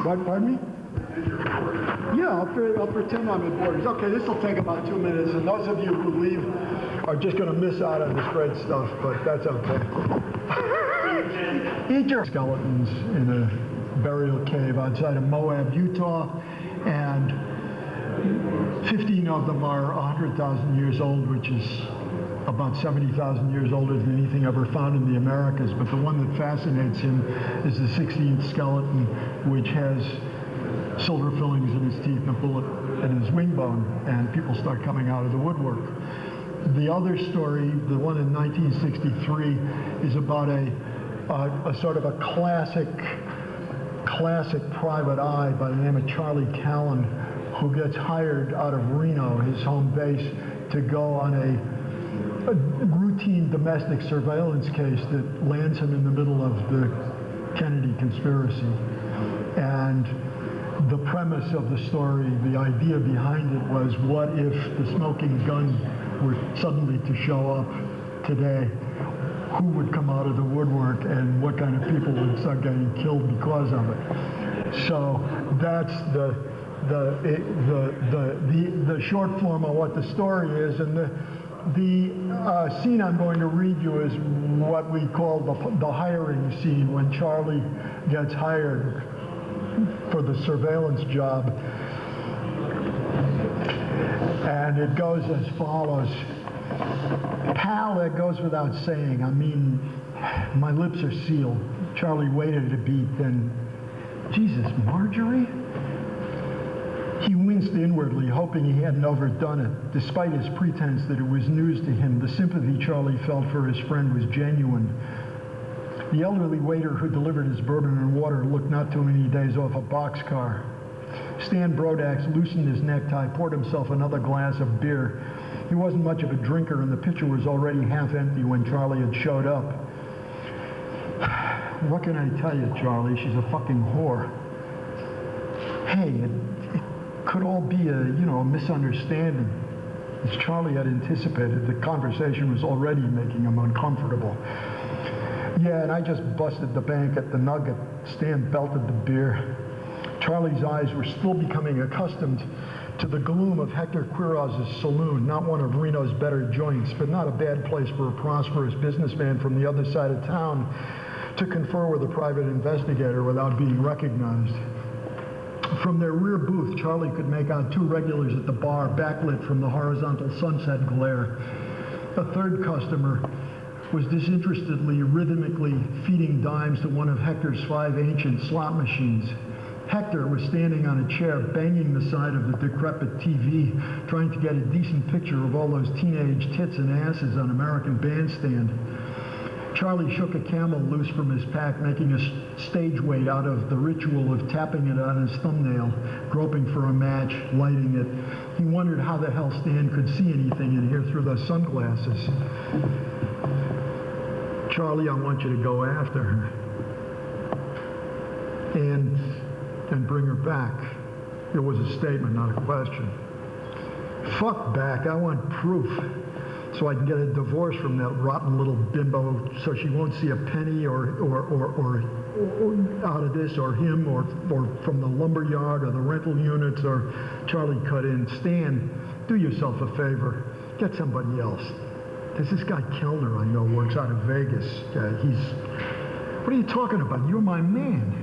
What, pardon me? Yeah, I'll pretend I'm at Borders. Okay, this will take about 2 minutes, and those of you who leave are just going to miss out on this great stuff, but that's okay. Eat your skeletons in a burial cave outside of Moab, Utah, and 15 of them are 100,000 years old, which is about 70,000 years older than anything ever found in the Americas. But the one that fascinates him is the 16th skeleton, which has silver fillings in his teeth and a bullet in his wing bone, and people start coming out of the woodwork. The other story, the one in 1963, is about a sort of a classic private eye by the name of Charlie Callan, who gets hired out of Reno, his home base, to go on a routine domestic surveillance case that lands him in the middle of the Kennedy conspiracy. And the premise of the story, the idea behind it was, what if the smoking gun were suddenly to show up today? Who would come out of the woodwork, and what kind of people would start getting killed because of it? So that's the short form of what the story is. And the scene I'm going to read you is what we call the hiring scene, when Charlie gets hired for the surveillance job. And it goes as follows. Pal, that goes without saying. I mean, my lips are sealed. Charlie waited a beat, then, Jesus, Marjorie? He winced inwardly, hoping he hadn't overdone it. Despite his pretense that it was news to him, the sympathy Charlie felt for his friend was genuine. The elderly waiter who delivered his bourbon and water looked not too many days off a boxcar. Stan Brodax loosened his necktie, poured himself another glass of beer. He wasn't much of a drinker, and the pitcher was already half empty when Charlie had showed up. What can I tell you, Charlie? She's a fucking whore. Hey, it could all be a misunderstanding. As Charlie had anticipated, the conversation was already making him uncomfortable. Yeah, and I just busted the bank at the Nugget. Stan belted the beer. Charlie's eyes were still becoming accustomed to the gloom of Hector Quiraz's saloon, not one of Reno's better joints, but not a bad place for a prosperous businessman from the other side of town to confer with a private investigator without being recognized. From their rear booth, Charlie could make out two regulars at the bar, backlit from the horizontal sunset glare. A third customer was disinterestedly, rhythmically feeding dimes to one of Hector's 5 ancient slot machines. Hector was standing on a chair, banging the side of the decrepit TV, trying to get a decent picture of all those teenage tits and asses on American Bandstand. Charlie shook a Camel loose from his pack, making a stage weight out of the ritual of tapping it on his thumbnail, groping for a match, lighting it. He wondered how the hell Stan could see anything in here through those sunglasses. Charlie, I want you to go after her. And bring her back. It was a statement, not a question. Fuck back, I want proof. So I can get a divorce from that rotten little bimbo so she won't see a penny or out of this or him or from the lumber yard or the rental units. Or Charlie cut in. Stan, do yourself a favor. Get somebody else. There's this guy Kellner I know works out of Vegas. What are you talking about? You're my man.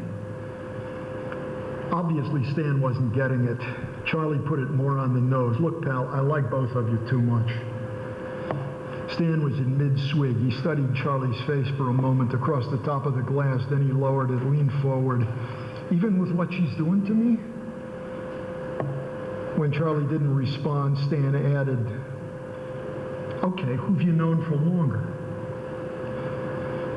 Obviously, Stan wasn't getting it. Charlie put it more on the nose. Look, pal, I like both of you too much. Stan was in mid-swig. He studied Charlie's face for a moment across the top of the glass. Then he lowered it, leaned forward. Even with what she's doing to me? When Charlie didn't respond, Stan added, okay, who've you known for longer?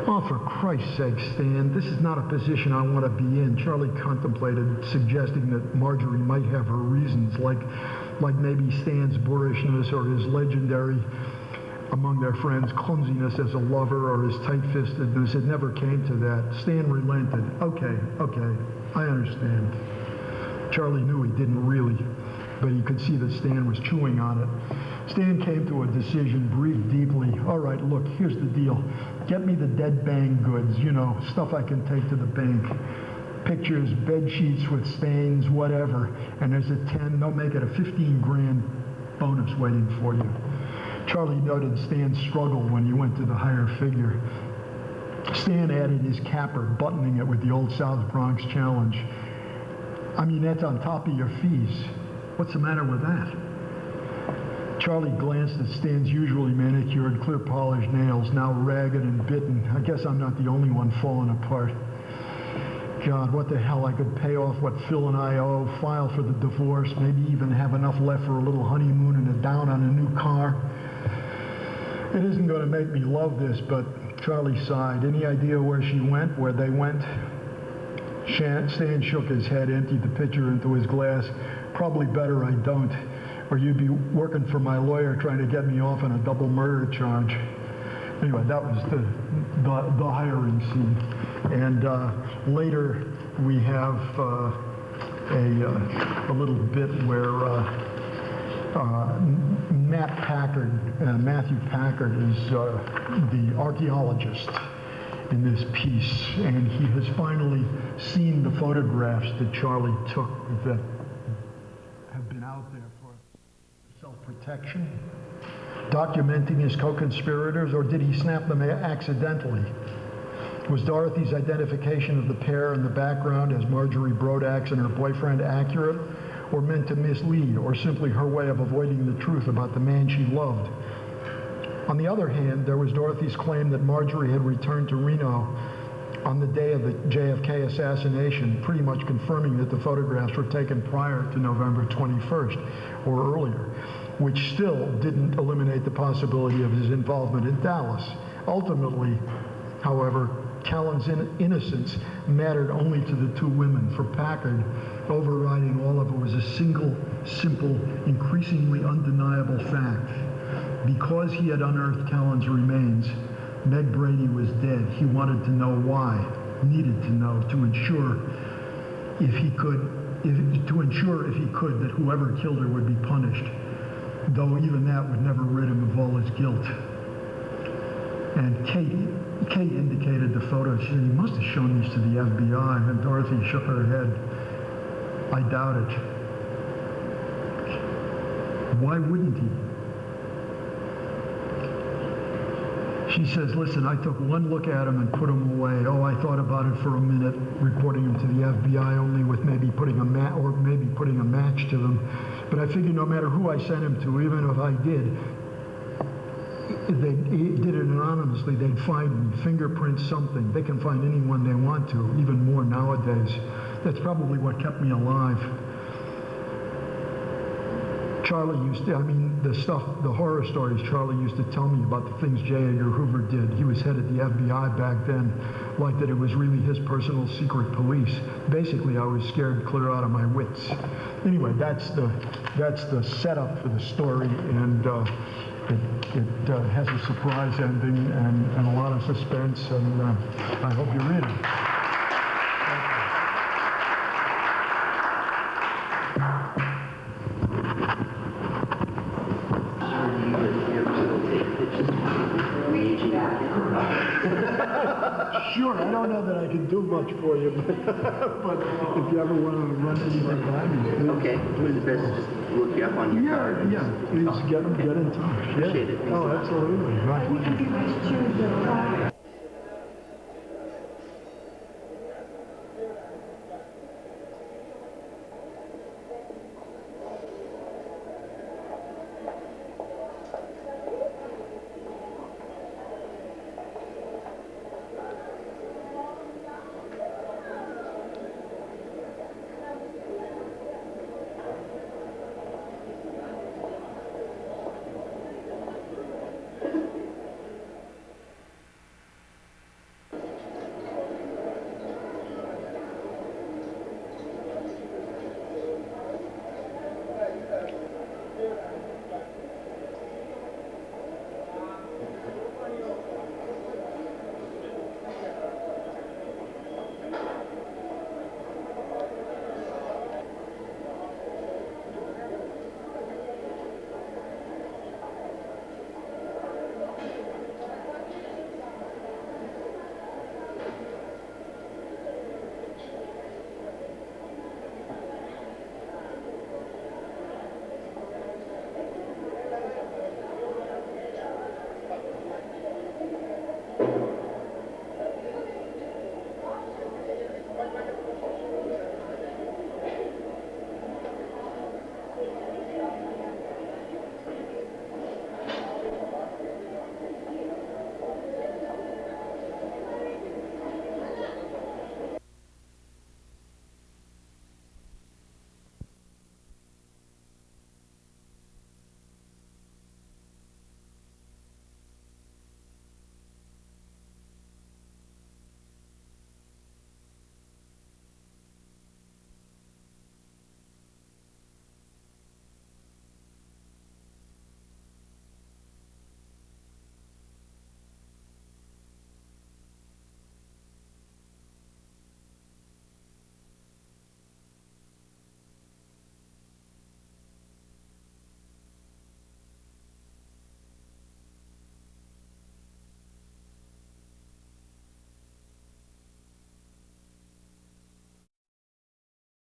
Oh, for Christ's sake, Stan, this is not a position I want to be in. Charlie contemplated, suggesting that Marjorie might have her reasons, like maybe Stan's boorishness or his legendary, among their friends, clumsiness as a lover or his tight-fistedness. It never came to that. Stan relented. Okay, I understand. Charlie knew he didn't really, but he could see that Stan was chewing on it. Stan came to a decision, breathed deeply. All right, look, here's the deal. Get me the dead bang goods, stuff I can take to the bank. Pictures, bed sheets with stains, whatever. And there's a 10, no, make it a 15 grand bonus waiting for you. Charlie noted Stan's struggle when he went to the higher figure. Stan added his capper, buttoning it with the old South Bronx challenge. I mean, that's on top of your fees. What's the matter with that? Charlie glanced at Stan's usually manicured, clear-polished nails, now ragged and bitten. I guess I'm not the only one falling apart. God, what the hell? I could pay off what Phil and I owe, file for the divorce, maybe even have enough left for a little honeymoon and a down on a new car. It isn't going to make me love this, but Charlie sighed. Any idea where she went, where they went? Stan shook his head, emptied the pitcher into his glass. Probably better I don't, or you'd be working for my lawyer trying to get me off on a double murder charge. Anyway, that was the hiring scene. And later we have a little bit where Matthew Packard is the archaeologist in this piece, and he has finally seen the photographs that Charlie took that have been out there for self-protection, documenting his co-conspirators, or did he snap them accidentally? Was Dorothy's identification of the pair in the background as Marjorie Brodax and her boyfriend accurate, or meant to mislead, or simply her way of avoiding the truth about the man she loved? On the other hand, there was Dorothy's claim that Marjorie had returned to Reno on the day of the JFK assassination, pretty much confirming that the photographs were taken prior to November 21st, or earlier, which still didn't eliminate the possibility of his involvement in Dallas. Ultimately, however, Callan's innocence mattered only to the two women. For Packard, overriding all of it was a single, simple, increasingly undeniable fact. Because he had unearthed Callan's remains, Meg Brady was dead. He wanted to know why, needed to know, to ensure if he could that whoever killed her would be punished. though even that would never rid him of all his guilt. And Kate indicated the photo. She said, "He must have shown these to the FBI." And Dorothy shook her head. "I doubt it." Why wouldn't he? She says, "Listen, I took one look at him and put him away. Oh, I thought about it for a minute, reporting him to the FBI only with maybe putting a match to them. But I figured no matter who I sent him to, even if I did, they did it anonymously, they'd find him, fingerprints, something. They can find anyone they want to, even more nowadays. That's probably what kept me alive." Charlie used to, the horror stories Charlie used to tell me about the things J. Edgar Hoover did. He was head of the FBI back then, like that it was really his personal secret police. Basically, I was scared clear out of my wits. Anyway, that's the setup for the story, and it has a surprise ending and a lot of suspense, and I hope you read it. Sure, I don't know that I can do much for you, but if you ever want to run anything by me, Okay, please. the best is to look you up on your card. Yeah, please get in touch. Appreciate it. Oh, absolutely. Are you going to be raised to the